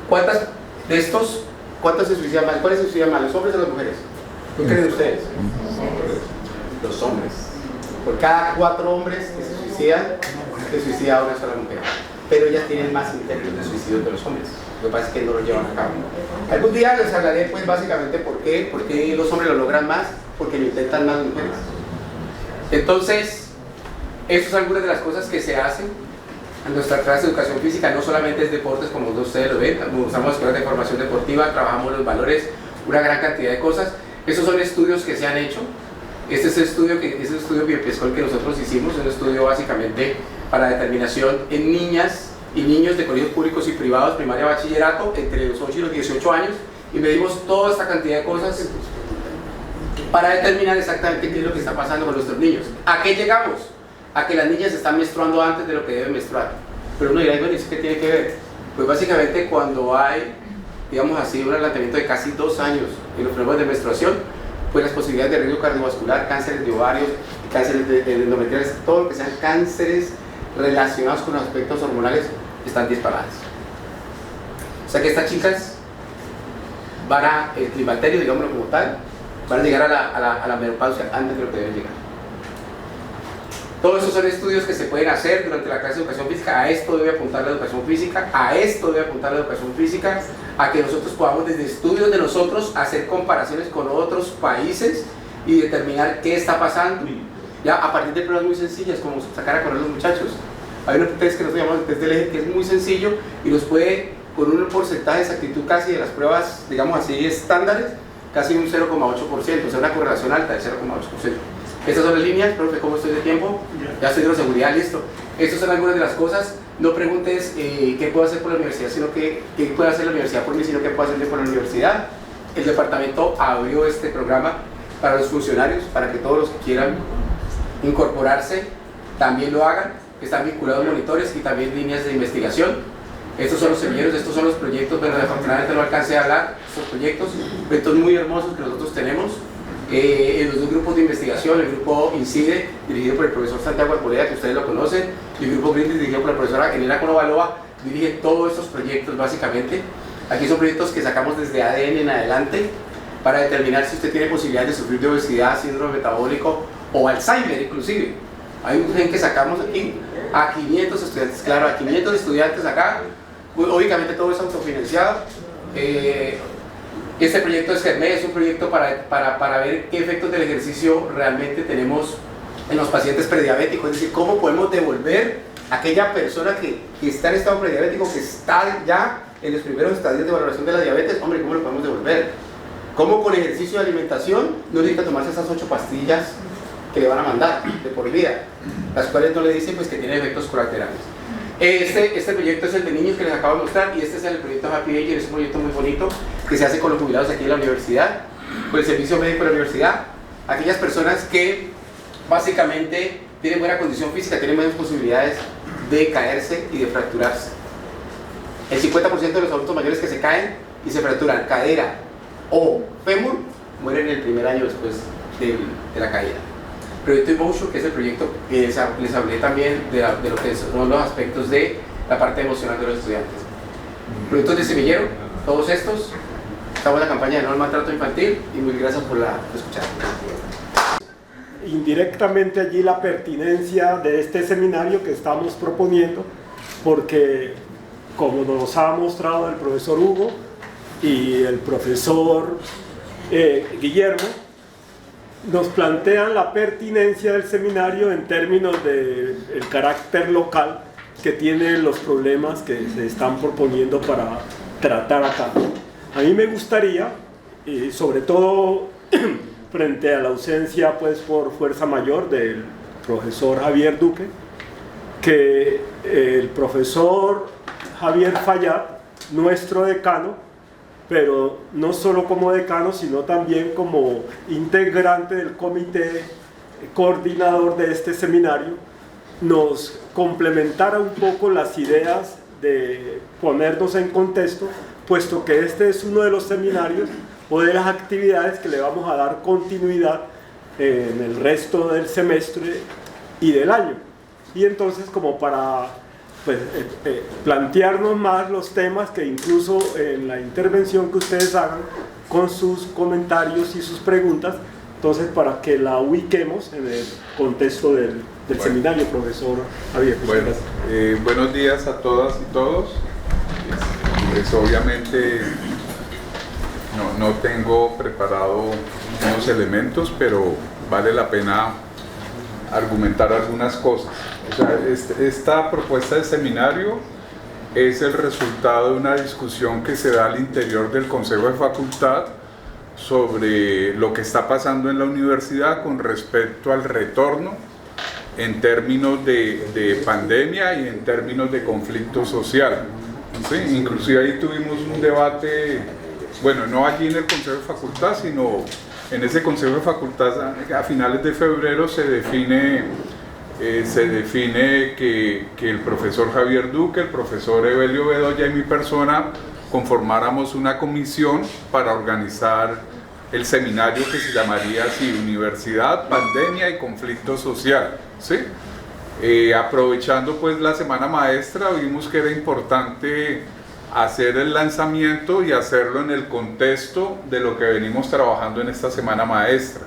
¿Cuántas de estos? ¿Cuántos se suicidan mal? ¿Cuáles se suicidan mal? ¿Los hombres o las mujeres? ¿Qué creen ustedes? Los hombres. Por cada 4 hombres que se suicida una sola mujer. Pero ellas tienen más intentos de suicidio que los hombres. Lo que pasa es que no lo llevan a cabo. Algún día les hablaré, pues, básicamente por qué los hombres lo logran más, porque lo intentan más las mujeres. Entonces, estas son algunas de las cosas que se hacen en nuestra clase de educación física. No solamente es deportes, como ustedes lo ven, usamos escuelas de formación deportiva, trabajamos los valores, una gran cantidad de cosas. Esos son estudios que se han hecho. Este es el estudio Biopescol que nosotros hicimos, es un estudio básicamente para determinación en niñas y niños de colegios públicos y privados, primaria, bachillerato, entre los 8 y los 18 años, y medimos toda esta cantidad de cosas para determinar exactamente qué es lo que está pasando con nuestros niños. ¿A qué llegamos? A que las niñas están menstruando antes de lo que deben menstruar. Pero uno dirá, bueno, ¿eso qué tiene que ver? Pues básicamente cuando hay, digamos así, un adelantamiento de casi 2 años en los problemas de menstruación, pues las posibilidades de riesgo cardiovascular, cánceres de ovarios, cánceres de endometriales, todo lo que sean cánceres relacionados con los aspectos hormonales están disparadas. O sea que estas chicas van a el climaterio, digámoslo como tal, van a llegar a la menopausia antes de lo que deben llegar. Todos esos son estudios que se pueden hacer durante la clase de educación física. A esto debe apuntar la educación física, a esto debe apuntar la educación física, a que nosotros podamos desde estudios de nosotros hacer comparaciones con otros países y determinar qué está pasando. Ya a partir de pruebas muy sencillas, como sacar a correr los muchachos. Hay un test que nosotros llamamos el test del eje, que es muy sencillo y nos puede, con un porcentaje de exactitud casi de las pruebas, digamos así, estándares, casi un 0,8%, o sea, una correlación alta del 0,8%. Estas son las líneas, profe, ¿cómo estoy de tiempo? Ya estoy de la seguridad, listo. Estas son algunas de las cosas. No preguntes qué puedo hacer por la universidad, sino qué puede hacer la universidad por mí, sino qué puedo hacer yo por la universidad. El departamento abrió este programa para los funcionarios, para que todos los que quieran incorporarse también lo hagan. Están vinculados monitores y también líneas de investigación. Estos son los semilleros, estos son los proyectos. Bueno, afortunadamente no alcancé a hablar de estos proyectos muy hermosos que nosotros tenemos. En los 2 grupos de investigación, el grupo INCIDE, dirigido por el profesor Santiago Arboleda, que ustedes lo conocen, y el grupo Grindis, dirigido por la profesora Elena Conovalova, dirige todos estos proyectos básicamente. Aquí son proyectos que sacamos desde ADN en adelante. para determinar si usted tiene posibilidades de sufrir de obesidad, síndrome metabólico o Alzheimer inclusive. Hay un gen que sacamos aquí a 500 estudiantes, claro, a 500 estudiantes acá, obviamente todo es autofinanciado. Este proyecto de SERME es un proyecto para ver qué efectos del ejercicio realmente tenemos en los pacientes prediabéticos, es decir, cómo podemos devolver a aquella persona que está en estado prediabético, que está ya en los primeros estadios de valoración de la diabetes, hombre, ¿cómo lo podemos devolver? ¿Cómo con ejercicio de alimentación no necesita tomarse esas 8 pastillas que le van a mandar de por vida, las cuales no le dicen pues que tienen efectos colaterales? Este proyecto es el de niños que les acabo de mostrar, y este es el proyecto Happy Ager, es un proyecto muy bonito que se hace con los jubilados aquí en la universidad, con el servicio médico de la universidad, aquellas personas que básicamente tienen buena condición física, tienen menos posibilidades de caerse y de fracturarse. El 50% de los adultos mayores que se caen y se fracturan cadera o fémur mueren en el primer año después de la caída. Proyecto Emotion, que es el proyecto que les hablé también de lo que son los aspectos de la parte emocional de los estudiantes. Proyectos de semillero, todos estos. Estamos en la campaña de no al maltrato infantil, y muy gracias por escuchar. Indirectamente allí la pertinencia de este seminario que estamos proponiendo, porque como nos ha mostrado el profesor Hugo y el profesor Guillermo, nos plantean la pertinencia del seminario en términos del carácter local que tienen los problemas que se están proponiendo para tratar acá. A mí me gustaría, y sobre todo frente a la ausencia pues por fuerza mayor del profesor Javier Duque, que el profesor Javier Fallat, nuestro decano, pero no solo como decano, sino también como integrante del comité coordinador de este seminario, nos complementara un poco las ideas de ponernos en contexto, puesto que este es uno de los seminarios o de las actividades que le vamos a dar continuidad en el resto del semestre y del año. Y entonces, como para pues, plantearnos más los temas que incluso en la intervención que ustedes hagan con sus comentarios y sus preguntas, entonces para que la ubiquemos en el contexto del seminario, profesor Javier. Bueno, buenos días a todas y todos. Pues obviamente no tengo preparado unos elementos, pero vale la pena argumentar algunas cosas. O sea, esta propuesta de seminario es el resultado de una discusión que se da al interior del Consejo de Facultad sobre lo que está pasando en la universidad con respecto al retorno en términos de pandemia y en términos de conflicto social. ¿Sí? Inclusive ahí tuvimos un debate, bueno, no allí en el Consejo de Facultad, sino en ese Consejo de Facultad a finales de febrero se define que el profesor Javier Duque, el profesor Evelio Bedoya y mi persona conformáramos una comisión para organizar el seminario que se llamaría así, Universidad, Pandemia y Conflicto Social, ¿sí? Aprovechando pues la semana maestra, vimos que era importante hacer el lanzamiento y hacerlo en el contexto de lo que venimos trabajando en esta semana maestra.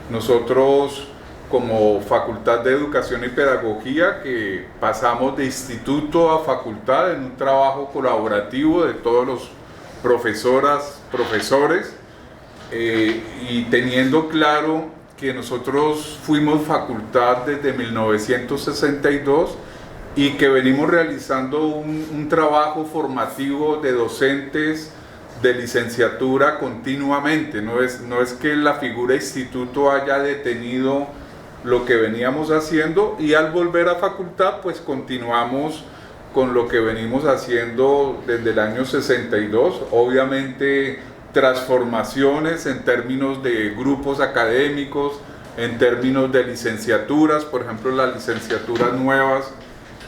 Nosotros como Facultad de Educación y Pedagogía, que pasamos de instituto a facultad en un trabajo colaborativo de todos los profesoras, profesores, y teniendo claro que nosotros fuimos facultad desde 1962 y que venimos realizando un trabajo formativo de docentes de licenciatura continuamente. No es que la figura instituto haya detenido lo que veníamos haciendo, y al volver a facultad pues continuamos con lo que venimos haciendo desde el año 62, obviamente transformaciones en términos de grupos académicos, en términos de licenciaturas, por ejemplo las licenciaturas nuevas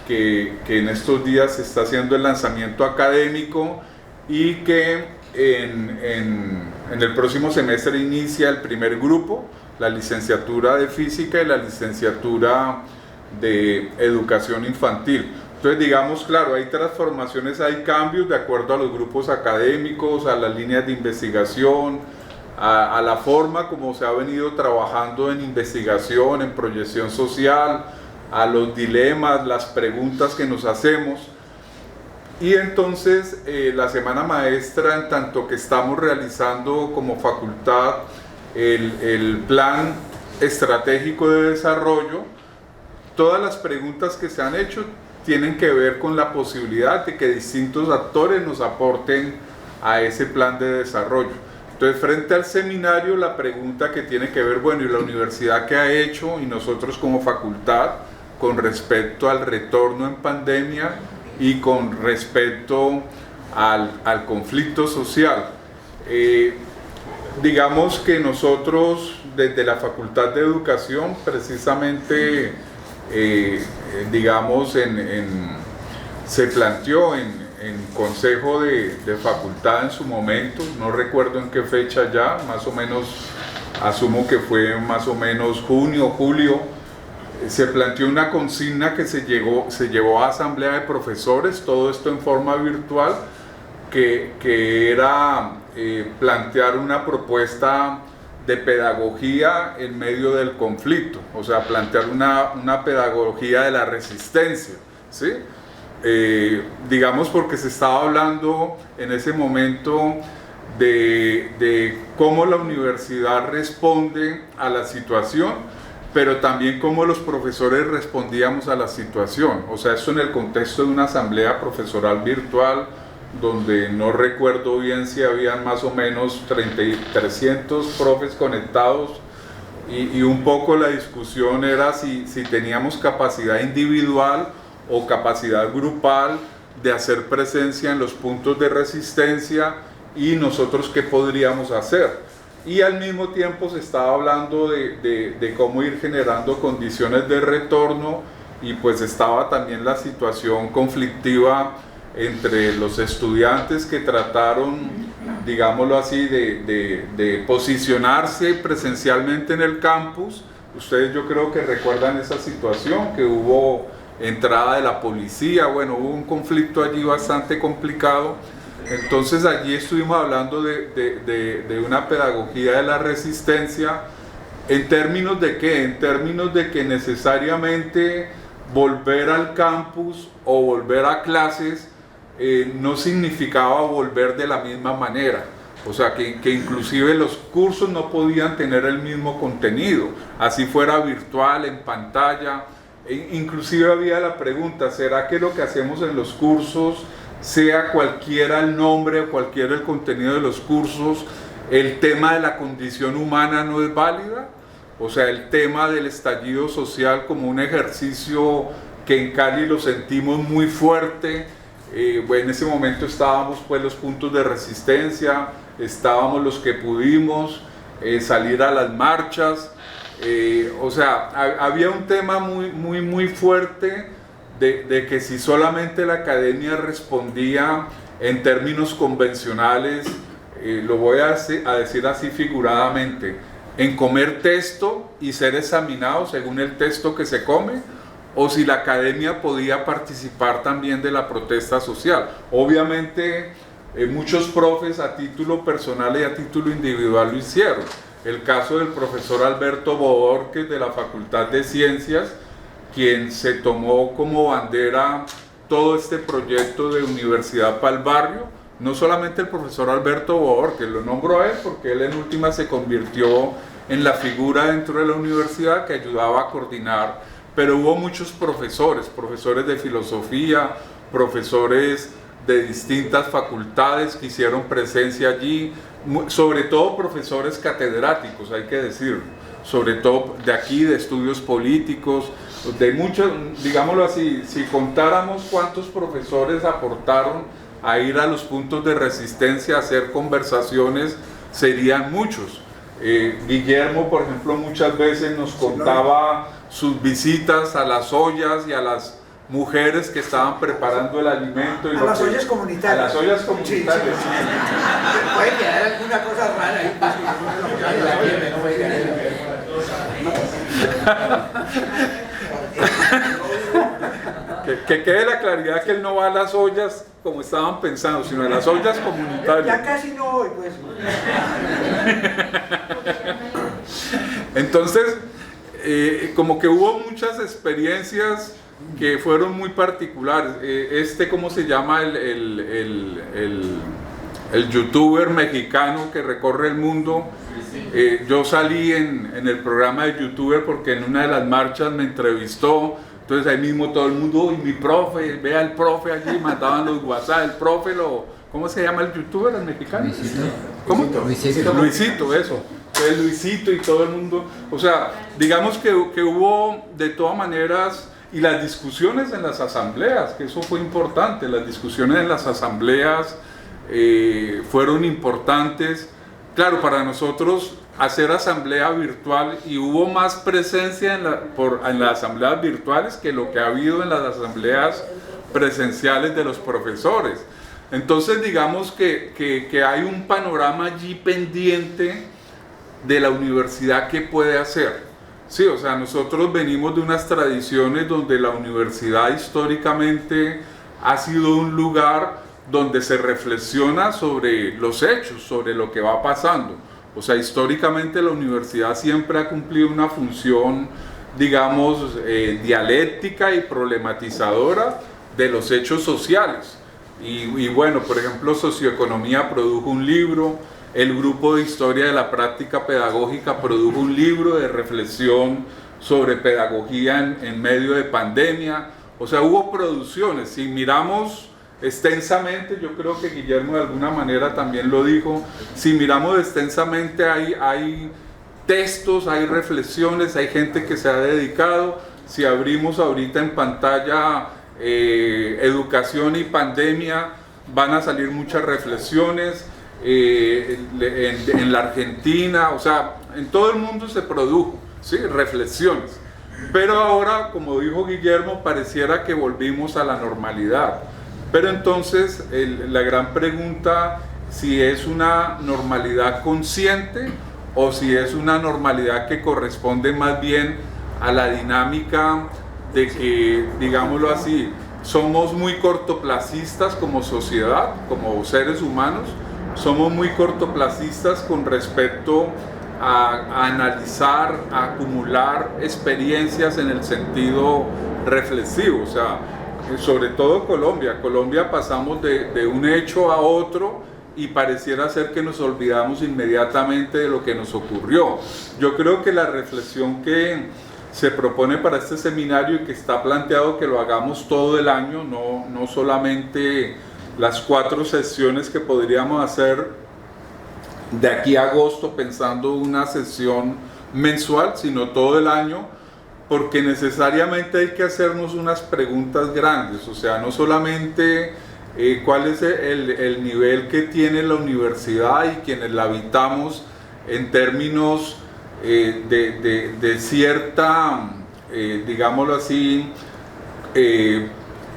que en estos días se está haciendo el lanzamiento académico, y que en el próximo semestre inicia el primer grupo, la licenciatura de física y la licenciatura de educación infantil. Entonces, digamos, claro, hay transformaciones, hay cambios de acuerdo a los grupos académicos, a las líneas de investigación, a la forma como se ha venido trabajando en investigación, en proyección social, a los dilemas, las preguntas que nos hacemos. Y entonces la Semana Maestra, en tanto que estamos realizando como facultad el plan estratégico de desarrollo, todas las preguntas que se han hecho tienen que ver con la posibilidad de que distintos actores nos aporten a ese plan de desarrollo. Entonces, frente al seminario, la pregunta que tiene que ver, bueno, ¿y la universidad qué ha hecho? Y nosotros como facultad, con respecto al retorno en pandemia y con respecto al conflicto social. Digamos que nosotros, desde la Facultad de Educación, precisamente, digamos, se planteó en consejo de facultad en su momento, no recuerdo en qué fecha ya, más o menos, asumo que fue más o menos junio, julio, se planteó una consigna que se llevó a asamblea de profesores, todo esto en forma virtual, que era plantear una propuesta de pedagogía en medio del conflicto, o sea, plantear una pedagogía de la resistencia, ¿sí? Digamos, porque se estaba hablando en ese momento de cómo la universidad responde a la situación, pero también cómo los profesores respondíamos a la situación. O sea, eso en el contexto de una asamblea profesoral virtual, donde no recuerdo bien si habían más o menos 300 profes conectados, y un poco la discusión era si teníamos capacidad individual o capacidad grupal de hacer presencia en los puntos de resistencia, y nosotros qué podríamos hacer. Y al mismo tiempo se estaba hablando de cómo ir generando condiciones de retorno, y pues estaba también la situación conflictiva entre los estudiantes que trataron, digámoslo así, de posicionarse presencialmente en el campus. Ustedes, yo creo que recuerdan esa situación, que hubo entrada de la policía, bueno, hubo un conflicto allí bastante complicado. Entonces allí estuvimos hablando de una pedagogía de la resistencia. ¿En términos de qué? En términos de que necesariamente volver al campus o volver a clases no significaba volver de la misma manera. O sea, que inclusive los cursos no podían tener el mismo contenido, así fuera virtual, en pantalla. Inclusive había la pregunta, ¿será que lo que hacemos en los cursos, sea cualquiera el nombre o cualquiera el contenido de los cursos, el tema de la condición humana no es válida? O sea, el tema del estallido social como un ejercicio que en Cali lo sentimos muy fuerte. Bueno, en ese momento estábamos pues los puntos de resistencia, estábamos los que pudimos salir a las marchas. O sea, había un tema muy fuerte de que si solamente la academia respondía en términos convencionales, lo voy a decir así figuradamente, en comer texto y ser examinado según el texto que se come, o si la academia podía participar también de la protesta social. Obviamente muchos profes a título personal y a título individual lo hicieron. El caso del profesor Alberto Bodorques de la Facultad de Ciencias, quien se tomó como bandera todo este proyecto de Universidad para el Barrio. No solamente el profesor Alberto Bodorques, lo nombro a él porque él en última se convirtió en la figura dentro de la universidad que ayudaba a coordinar, pero hubo muchos profesores de filosofía, profesores de distintas facultades que hicieron presencia allí, sobre todo profesores catedráticos, hay que decirlo, sobre todo de aquí, de estudios políticos, de muchos, digámoslo así, si contáramos cuántos profesores aportaron a ir a los puntos de resistencia, a hacer conversaciones, serían muchos. Guillermo, por ejemplo, muchas veces nos contaba sus visitas a las ollas y a las mujeres que estaban preparando el alimento. A las ollas comunitarias. A las ollas comunitarias. Sí. Puede quedar alguna cosa rara ahí. que quede la claridad que él no va a las ollas como estaban pensando, sino a las ollas Ya comunitarias. casi no voy, pues. Entonces, como que hubo muchas experiencias que fueron muy particulares. ¿Cómo se llama el youtuber mexicano que recorre el mundo? Yo salí en el programa de youtuber porque en una de las marchas me entrevistó. Entonces ahí mismo todo el mundo, uy, mi profe, vea al profe allí, mandaban los WhatsApp, el profe ¿cómo se llama el youtuber, el mexicano? Luisito. ¿Cómo? Luisito. Eso. El Luisito y todo el mundo. O sea, digamos que hubo de todas maneras, y las discusiones en las asambleas, que eso fue importante, las discusiones en las asambleas fueron importantes. Claro, para nosotros hacer asamblea virtual, y hubo más presencia en las asambleas virtuales que lo que ha habido en las asambleas presenciales de los profesores. Entonces digamos que hay un panorama allí pendiente de la universidad que puede hacer. Sí, o sea, nosotros venimos de unas tradiciones donde la universidad históricamente ha sido un lugar donde se reflexiona sobre los hechos, sobre lo que va pasando. O sea, históricamente la universidad siempre ha cumplido una función, digamos, dialéctica y problematizadora de los hechos sociales. Y bueno, por ejemplo, Socioeconomía produjo un libro, el grupo de Historia de la Práctica Pedagógica produjo un libro de reflexión sobre pedagogía en medio de pandemia. O sea, hubo producciones. Si miramos extensamente, yo creo que Guillermo de alguna manera también lo dijo, si miramos extensamente hay textos, hay reflexiones, hay gente que se ha dedicado. Si abrimos ahorita en pantalla educación y pandemia, van a salir muchas reflexiones. En la Argentina, o sea, en todo el mundo se produjo, ¿sí? Reflexiones. Pero ahora, como dijo Guillermo, pareciera que volvimos a la normalidad. Pero entonces la gran pregunta, si es una normalidad consciente o si es una normalidad que corresponde más bien a la dinámica de que, digámoslo así, somos muy cortoplacistas como sociedad, como seres humanos, somos muy cortoplacistas con respecto a analizar, a acumular experiencias en el sentido reflexivo. O sea, sobre todo Colombia pasamos de un hecho a otro y pareciera ser que nos olvidamos inmediatamente de lo que nos ocurrió. Yo creo que la reflexión que se propone para este seminario y que está planteado que lo hagamos todo el año, no solamente las 4 sesiones que podríamos hacer de aquí a agosto pensando una sesión mensual, sino todo el año, porque necesariamente hay que hacernos unas preguntas grandes. O sea, no solamente cuál es el nivel que tiene la universidad y quienes la habitamos en términos de cierta, digámoslo así,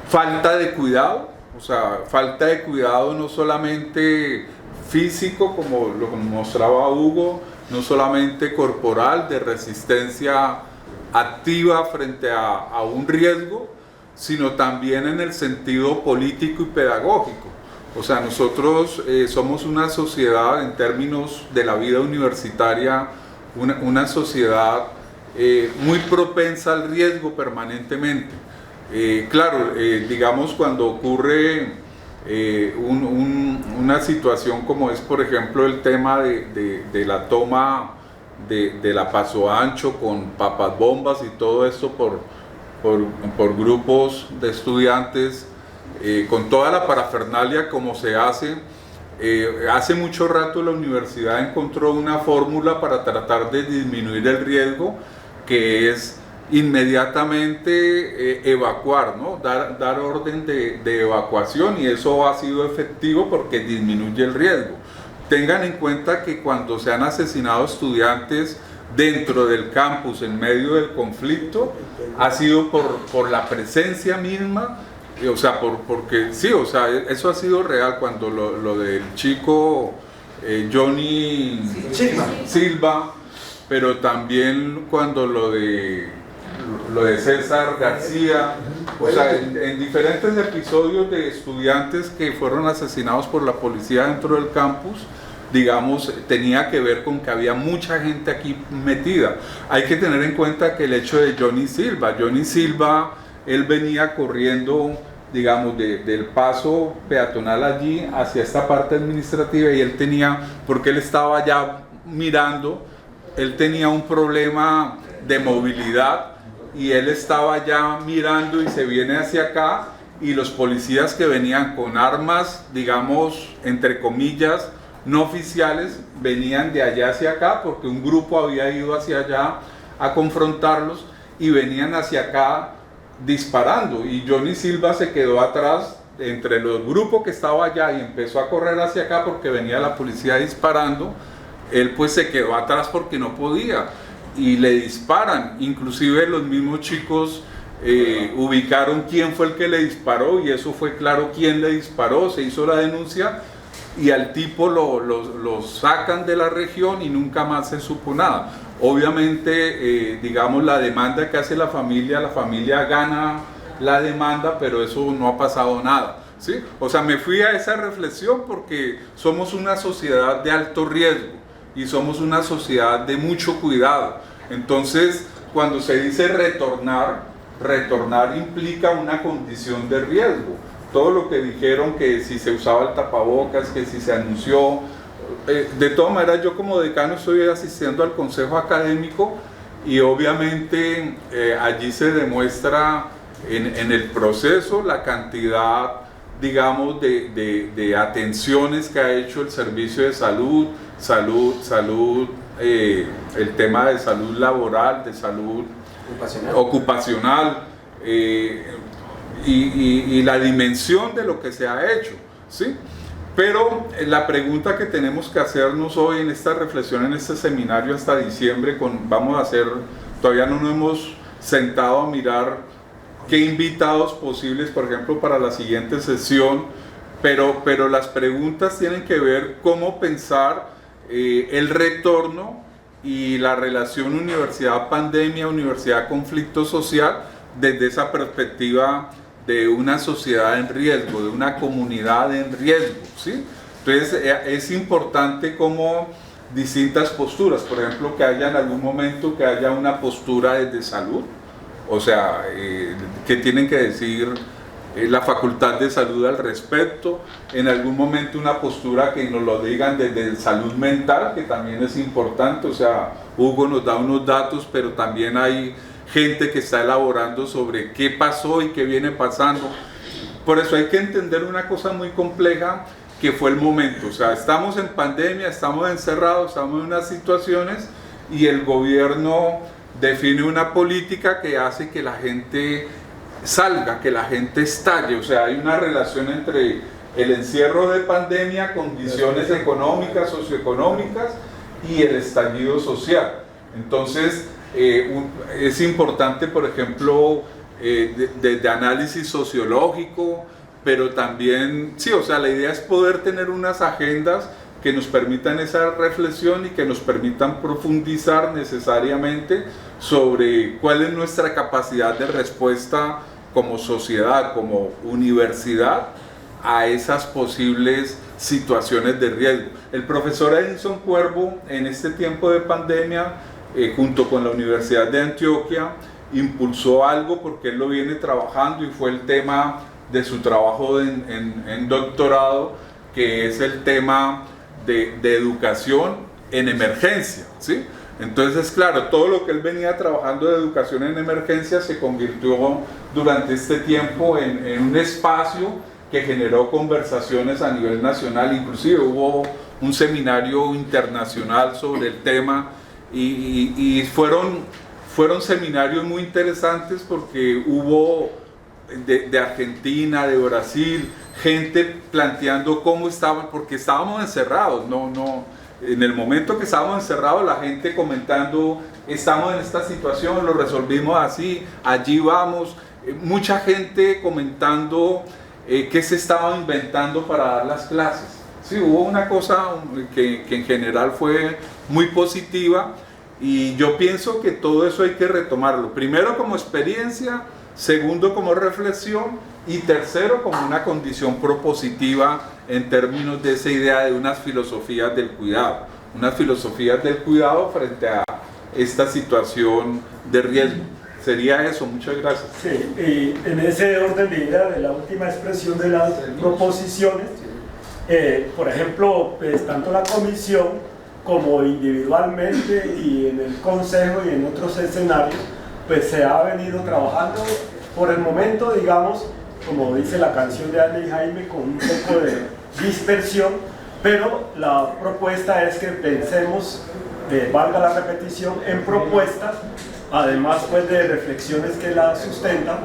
falta de cuidado. O sea, falta de cuidado no solamente físico, como lo mostraba Hugo, no solamente corporal, de resistencia activa frente a un riesgo, sino también en el sentido político y pedagógico. O sea, nosotros somos una sociedad, en términos de la vida universitaria, una sociedad muy propensa al riesgo permanentemente. Claro, digamos, cuando ocurre una situación como es, por ejemplo, el tema de la toma de la Paso Ancho con papas bombas y todo esto por grupos de estudiantes, con toda la parafernalia como se hace. Hace mucho rato la universidad encontró una fórmula para tratar de disminuir el riesgo, que es inmediatamente evacuar, ¿no? Dar orden de evacuación, y eso ha sido efectivo porque disminuye el riesgo. Tengan en cuenta que cuando se han asesinado estudiantes dentro del campus en medio del conflicto, ha sido por la presencia misma, o sea, porque sí, o sea, eso ha sido real. Cuando lo del chico Johnny Silva, pero también cuando lo de lo de César García, o sea, en diferentes episodios de estudiantes que fueron asesinados por la policía dentro del campus, digamos, tenía que ver con que había mucha gente aquí metida. Hay que tener en cuenta que el hecho de Johnny Silva, él venía corriendo, digamos, del paso peatonal allí hacia esta parte administrativa, y él tenía, porque él estaba ya mirando, él tenía un problema de movilidad y él estaba ya mirando y se viene hacia acá, y los policías que venían con armas, digamos, entre comillas, no oficiales, venían de allá hacia acá porque un grupo había ido hacia allá a confrontarlos y venían hacia acá disparando, y Johnny Silva se quedó atrás entre los grupos que estaba allá y empezó a correr hacia acá porque venía la policía disparando. Él pues se quedó atrás porque no podía y le disparan. Inclusive los mismos chicos ubicaron quién fue el que le disparó, y eso fue claro quién le disparó, se hizo la denuncia y al tipo lo sacan de la región y nunca más se supo nada. Obviamente, digamos, la demanda que hace la familia gana la demanda, pero eso no ha pasado nada, ¿sí? O sea, me fui a esa reflexión porque somos una sociedad de alto riesgo y somos una sociedad de mucho cuidado. Entonces, cuando se dice retornar implica una condición de riesgo. Todo lo que dijeron, que si se usaba el tapabocas, que si se anunció, de todas maneras yo como decano estoy asistiendo al consejo académico y obviamente allí se demuestra en el proceso la cantidad, digamos, de atenciones que ha hecho el servicio de salud, el tema de salud laboral, de salud ocupacional, y la dimensión de lo que se ha hecho, ¿sí? Pero la pregunta que tenemos que hacernos hoy en esta reflexión, en este seminario hasta diciembre, vamos a hacer, todavía no nos hemos sentado a mirar qué invitados posibles, por ejemplo, para la siguiente sesión, pero las preguntas tienen que ver cómo pensar el retorno y la relación universidad-pandemia, universidad-conflicto social, desde esa perspectiva de una sociedad en riesgo, de una comunidad en riesgo, ¿sí? Entonces es importante como distintas posturas, por ejemplo, que haya en algún momento que haya una postura desde salud, o sea, que tienen que decir la Facultad de Salud al respecto, en algún momento una postura que nos lo digan desde salud mental, que también es importante, o sea, Hugo nos da unos datos, pero también hay gente que está elaborando sobre qué pasó y qué viene pasando. Por eso hay que entender una cosa muy compleja, que fue el momento. O sea, estamos en pandemia, estamos encerrados, estamos en unas situaciones y el gobierno define una política que hace que la gente salga, que la gente estalle. O sea, hay una relación entre el encierro de pandemia, condiciones económicas, socioeconómicas y el estallido social. Entonces, es importante, por ejemplo, de análisis sociológico, pero también, sí, o sea, la idea es poder tener unas agendas que nos permitan esa reflexión y que nos permitan profundizar necesariamente sobre cuál es nuestra capacidad de respuesta como sociedad, como universidad, a esas posibles situaciones de riesgo. El profesor Edinson Cuervo, en este tiempo de pandemia, junto con la Universidad de Antioquia, impulsó algo porque él lo viene trabajando y fue el tema de su trabajo en doctorado, que es el tema de educación en emergencia, ¿sí? Entonces, claro, todo lo que él venía trabajando de educación en emergencia se convirtió durante este tiempo en un espacio que generó conversaciones a nivel nacional, inclusive hubo un seminario internacional sobre el tema y fueron seminarios muy interesantes porque hubo de Argentina, de Brasil, gente planteando cómo estaban, porque estábamos encerrados, en el momento que estábamos encerrados, la gente comentando, estamos en esta situación, lo resolvimos así, allí vamos, mucha gente comentando qué se estaba inventando para dar las clases. Sí, hubo una cosa que en general fue muy positiva Y yo pienso que todo eso hay que retomarlo, primero como experiencia, segundo como reflexión y tercero como una condición propositiva en términos de esa idea de unas filosofías del cuidado, frente a esta situación de riesgo. Sería eso, muchas gracias. Sí, y en ese orden de idea de la última expresión de las proposiciones, por ejemplo, pues, tanto la comisión como individualmente y en el consejo y en otros escenarios, pues se ha venido trabajando por el momento, digamos, como dice la canción de Ana y Jaime, con un poco de dispersión, pero la propuesta es que pensemos, valga la repetición, en propuestas, además pues de reflexiones que la sustentan,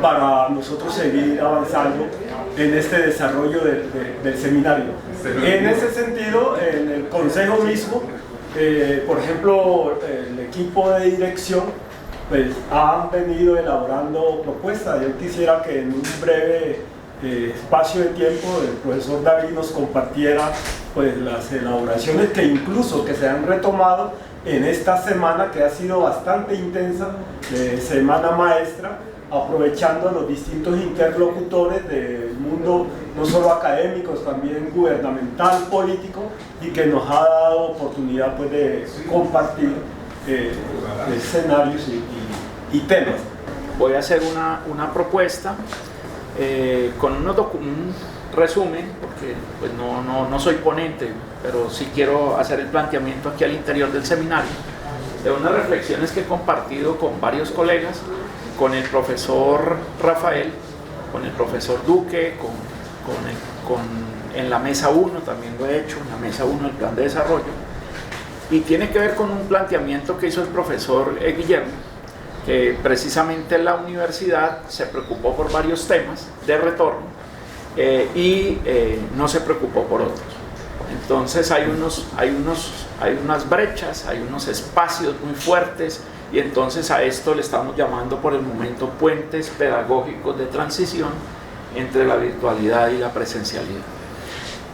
para nosotros seguir avanzando en este desarrollo del seminario. En ese sentido, en el consejo mismo, por ejemplo, el equipo de dirección pues han venido elaborando propuestas. Yo quisiera que en un breve espacio de tiempo el profesor David nos compartiera pues las elaboraciones que incluso que se han retomado en esta semana, que ha sido bastante intensa, semana maestra, aprovechando los distintos interlocutores del mundo, no solo académicos, también gubernamental, político, y que nos ha dado oportunidad pues, de compartir escenarios y temas. Voy a hacer una propuesta con un resumen, porque pues, no soy ponente, pero sí quiero hacer el planteamiento aquí al interior del seminario, de unas reflexiones que he compartido con varios colegas, con el profesor Rafael, con el profesor Duque, en la mesa 1, también lo he hecho, en la mesa 1 del plan de desarrollo, y tiene que ver con un planteamiento que hizo el profesor Guillermo, que precisamente en la universidad se preocupó por varios temas de retorno y no se preocupó por otros. Entonces hay unas brechas, hay unos espacios muy fuertes, y entonces a esto le estamos llamando por el momento puentes pedagógicos de transición entre la virtualidad y la presencialidad.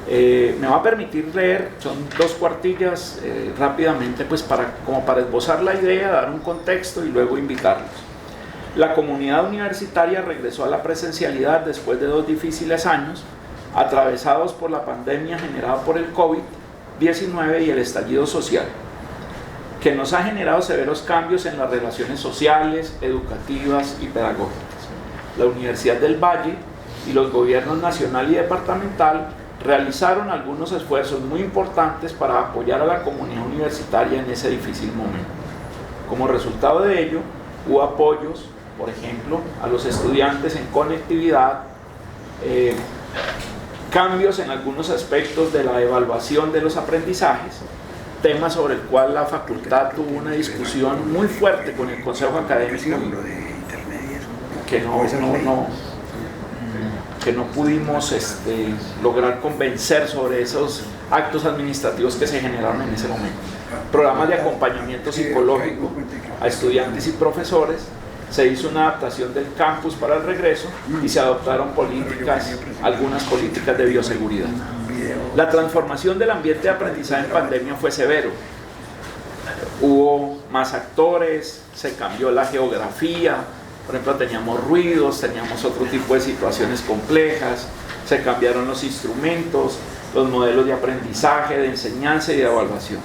Me va a permitir leer, son 2 cuartillas rápidamente, pues como para esbozar la idea, dar un contexto y luego invitarlos. La comunidad universitaria regresó a la presencialidad después de 2 difíciles años, atravesados por la pandemia generada por el COVID-19 y el estallido social, que nos ha generado severos cambios en las relaciones sociales, educativas y pedagógicas. La Universidad del Valle y los gobiernos nacional y departamental realizaron algunos esfuerzos muy importantes para apoyar a la comunidad universitaria en ese difícil momento. Como resultado de ello, hubo apoyos, por ejemplo, a los estudiantes en conectividad, cambios en algunos aspectos de la evaluación de los aprendizajes, tema sobre el cual la facultad tuvo una discusión muy fuerte con el Consejo Académico, que no pudimos lograr convencer sobre esos actos administrativos que se generaron en ese momento. Programas de acompañamiento psicológico a estudiantes y profesores, se hizo una adaptación del campus para el regreso y se adoptaron algunas políticas de bioseguridad. La transformación del ambiente de aprendizaje en pandemia fue severo. Hubo más actores, se cambió la geografía, por ejemplo teníamos ruidos, teníamos otro tipo de situaciones complejas, se cambiaron los instrumentos, los modelos de aprendizaje, de enseñanza y de evaluación.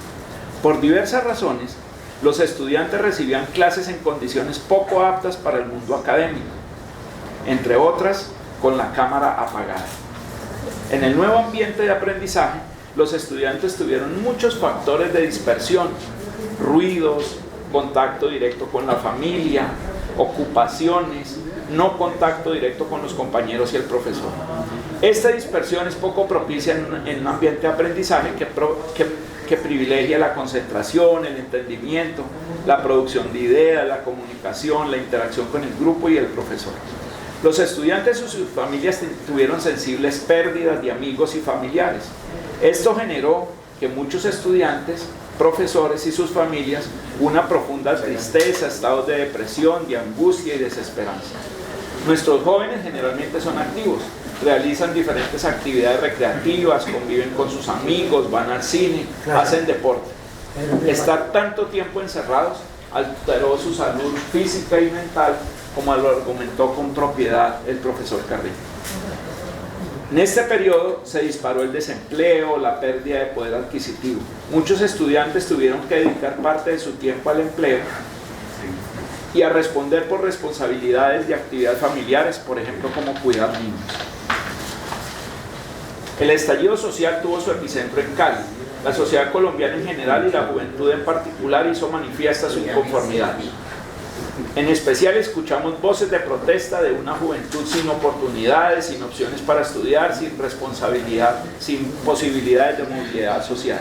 Por diversas razones, los estudiantes recibían clases en condiciones poco aptas para el mundo académico, entre otras con la cámara apagada. En el nuevo ambiente de aprendizaje, los estudiantes tuvieron muchos factores de dispersión, ruidos, contacto directo con la familia, ocupaciones, no contacto directo con los compañeros y el profesor. Esta dispersión es poco propicia en un ambiente de aprendizaje que privilegia la concentración, el entendimiento, la producción de ideas, la comunicación, la interacción con el grupo y el profesor. Los estudiantes y sus familias tuvieron sensibles pérdidas de amigos y familiares. Esto generó que muchos estudiantes, profesores y sus familias una profunda tristeza, estados de depresión, de angustia y desesperanza. Nuestros jóvenes generalmente son activos, realizan diferentes actividades recreativas, conviven con sus amigos, van al cine, hacen deporte. Estar tanto tiempo encerrados alteró su salud física y mental, como lo argumentó con propiedad el profesor Carrillo. En este periodo se disparó el desempleo, la pérdida de poder adquisitivo. Muchos estudiantes tuvieron que dedicar parte de su tiempo al empleo y a responder por responsabilidades de actividades familiares, por ejemplo, como cuidar niños. El estallido social tuvo su epicentro en Cali. La sociedad colombiana en general y la juventud en particular hizo manifiesta su inconformidad. En especial escuchamos voces de protesta de una juventud sin oportunidades, sin opciones para estudiar, sin responsabilidad, sin posibilidades de movilidad social.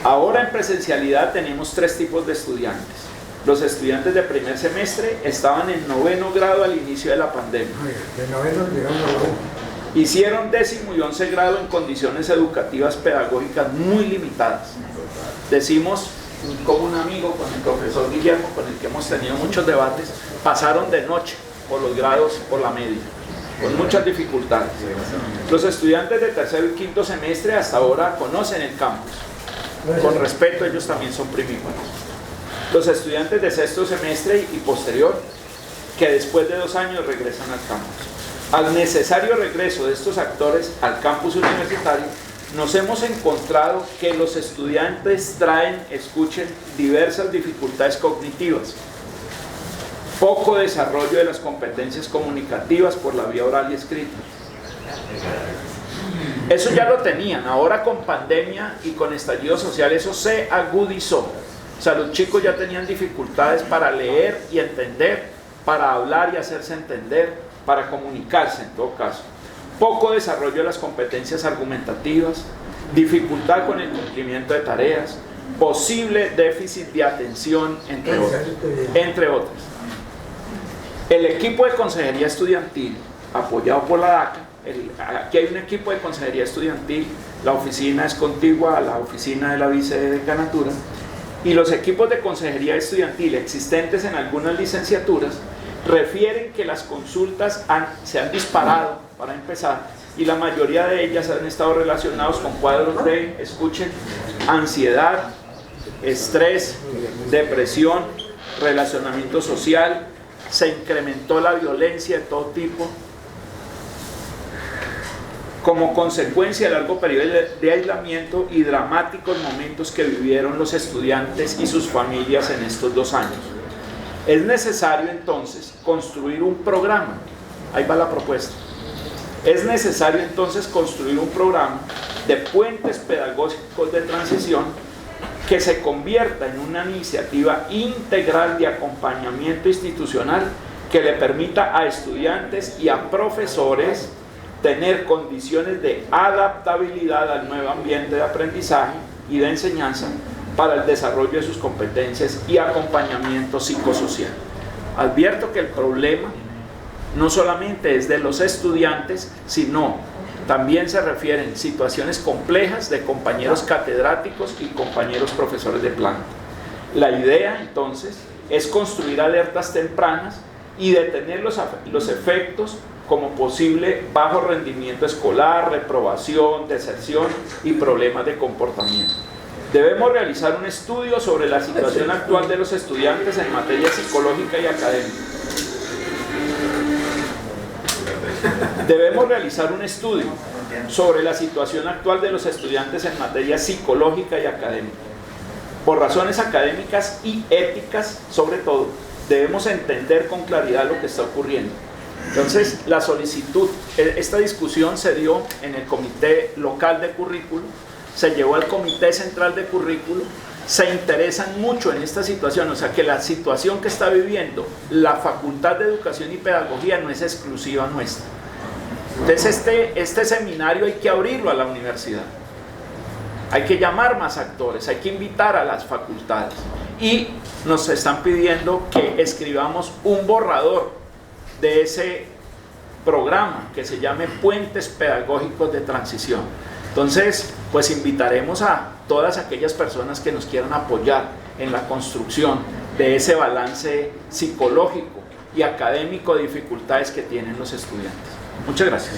Ahora en presencialidad tenemos 3 tipos de estudiantes. Los estudiantes de primer semestre estaban en 9º grado al inicio de la pandemia. De noveno llegaron a 9. Hicieron 10º y 11 grado en condiciones educativas pedagógicas muy limitadas. Decimos, como un amigo con el profesor Guillermo, con el que hemos tenido muchos debates, pasaron de noche por los grados, por la media, con muchas dificultades. Los estudiantes de tercero y quinto semestre hasta ahora conocen el campus. Con respeto, ellos también son primíparos. Los estudiantes de sexto semestre y posterior, que después de 2 años regresan al campus. Al necesario regreso de estos actores al campus universitario, nos hemos encontrado que los estudiantes traen, escuchen, diversas dificultades cognitivas, poco desarrollo de las competencias comunicativas por la vía oral y escrita. Eso ya lo tenían, ahora con pandemia y con estallido social eso se agudizó. O sea, los chicos ya tenían dificultades para leer y entender, para hablar y hacerse entender, para comunicarse en todo caso. Poco desarrollo de las competencias argumentativas, dificultad con el cumplimiento de tareas, posible déficit de atención, entre otras. El equipo de consejería estudiantil, apoyado por la DACA, aquí hay un equipo de consejería estudiantil, la oficina es contigua a la oficina de la vicedecanatura, y los equipos de consejería estudiantil existentes en algunas licenciaturas refieren que las consultas se han disparado, para empezar, y la mayoría de ellas han estado relacionados con cuadros de, escuchen, ansiedad, estrés, depresión, relacionamiento social, se incrementó la violencia de todo tipo, como consecuencia de largo periodo de aislamiento y dramáticos momentos que vivieron los estudiantes y sus familias en estos 2 años. Es necesario entonces construir un programa, ahí va la propuesta, es necesario entonces construir un programa de puentes pedagógicos de transición que se convierta en una iniciativa integral de acompañamiento institucional que le permita a estudiantes y a profesores tener condiciones de adaptabilidad al nuevo ambiente de aprendizaje y de enseñanza para el desarrollo de sus competencias y acompañamiento psicosocial. Advierto que el problema no solamente es de los estudiantes, sino también se refieren a situaciones complejas de compañeros catedráticos y compañeros profesores de planta. La idea entonces es construir alertas tempranas y detener los efectos como posible bajo rendimiento escolar, reprobación, deserción y problemas de comportamiento. Debemos realizar un estudio sobre la situación actual de los estudiantes en materia psicológica y académica. Debemos realizar un estudio sobre la situación actual de los estudiantes en materia psicológica y académica. Por razones académicas y éticas, sobre todo, debemos entender con claridad lo que está ocurriendo. Entonces, la solicitud, esta discusión se dio en el comité local de currículo, se llevó al comité central de currículo, se interesan mucho en esta situación, o sea que la situación que está viviendo la Facultad de Educación y Pedagogía no es exclusiva nuestra. Entonces este seminario hay que abrirlo a la universidad, hay que llamar más actores, hay que invitar a las facultades y nos están pidiendo que escribamos un borrador de ese programa que se llame Puentes Pedagógicos de Transición. Entonces, pues invitaremos a todas aquellas personas que nos quieran apoyar en la construcción de ese balance psicológico y académico de dificultades que tienen los estudiantes. Muchas gracias.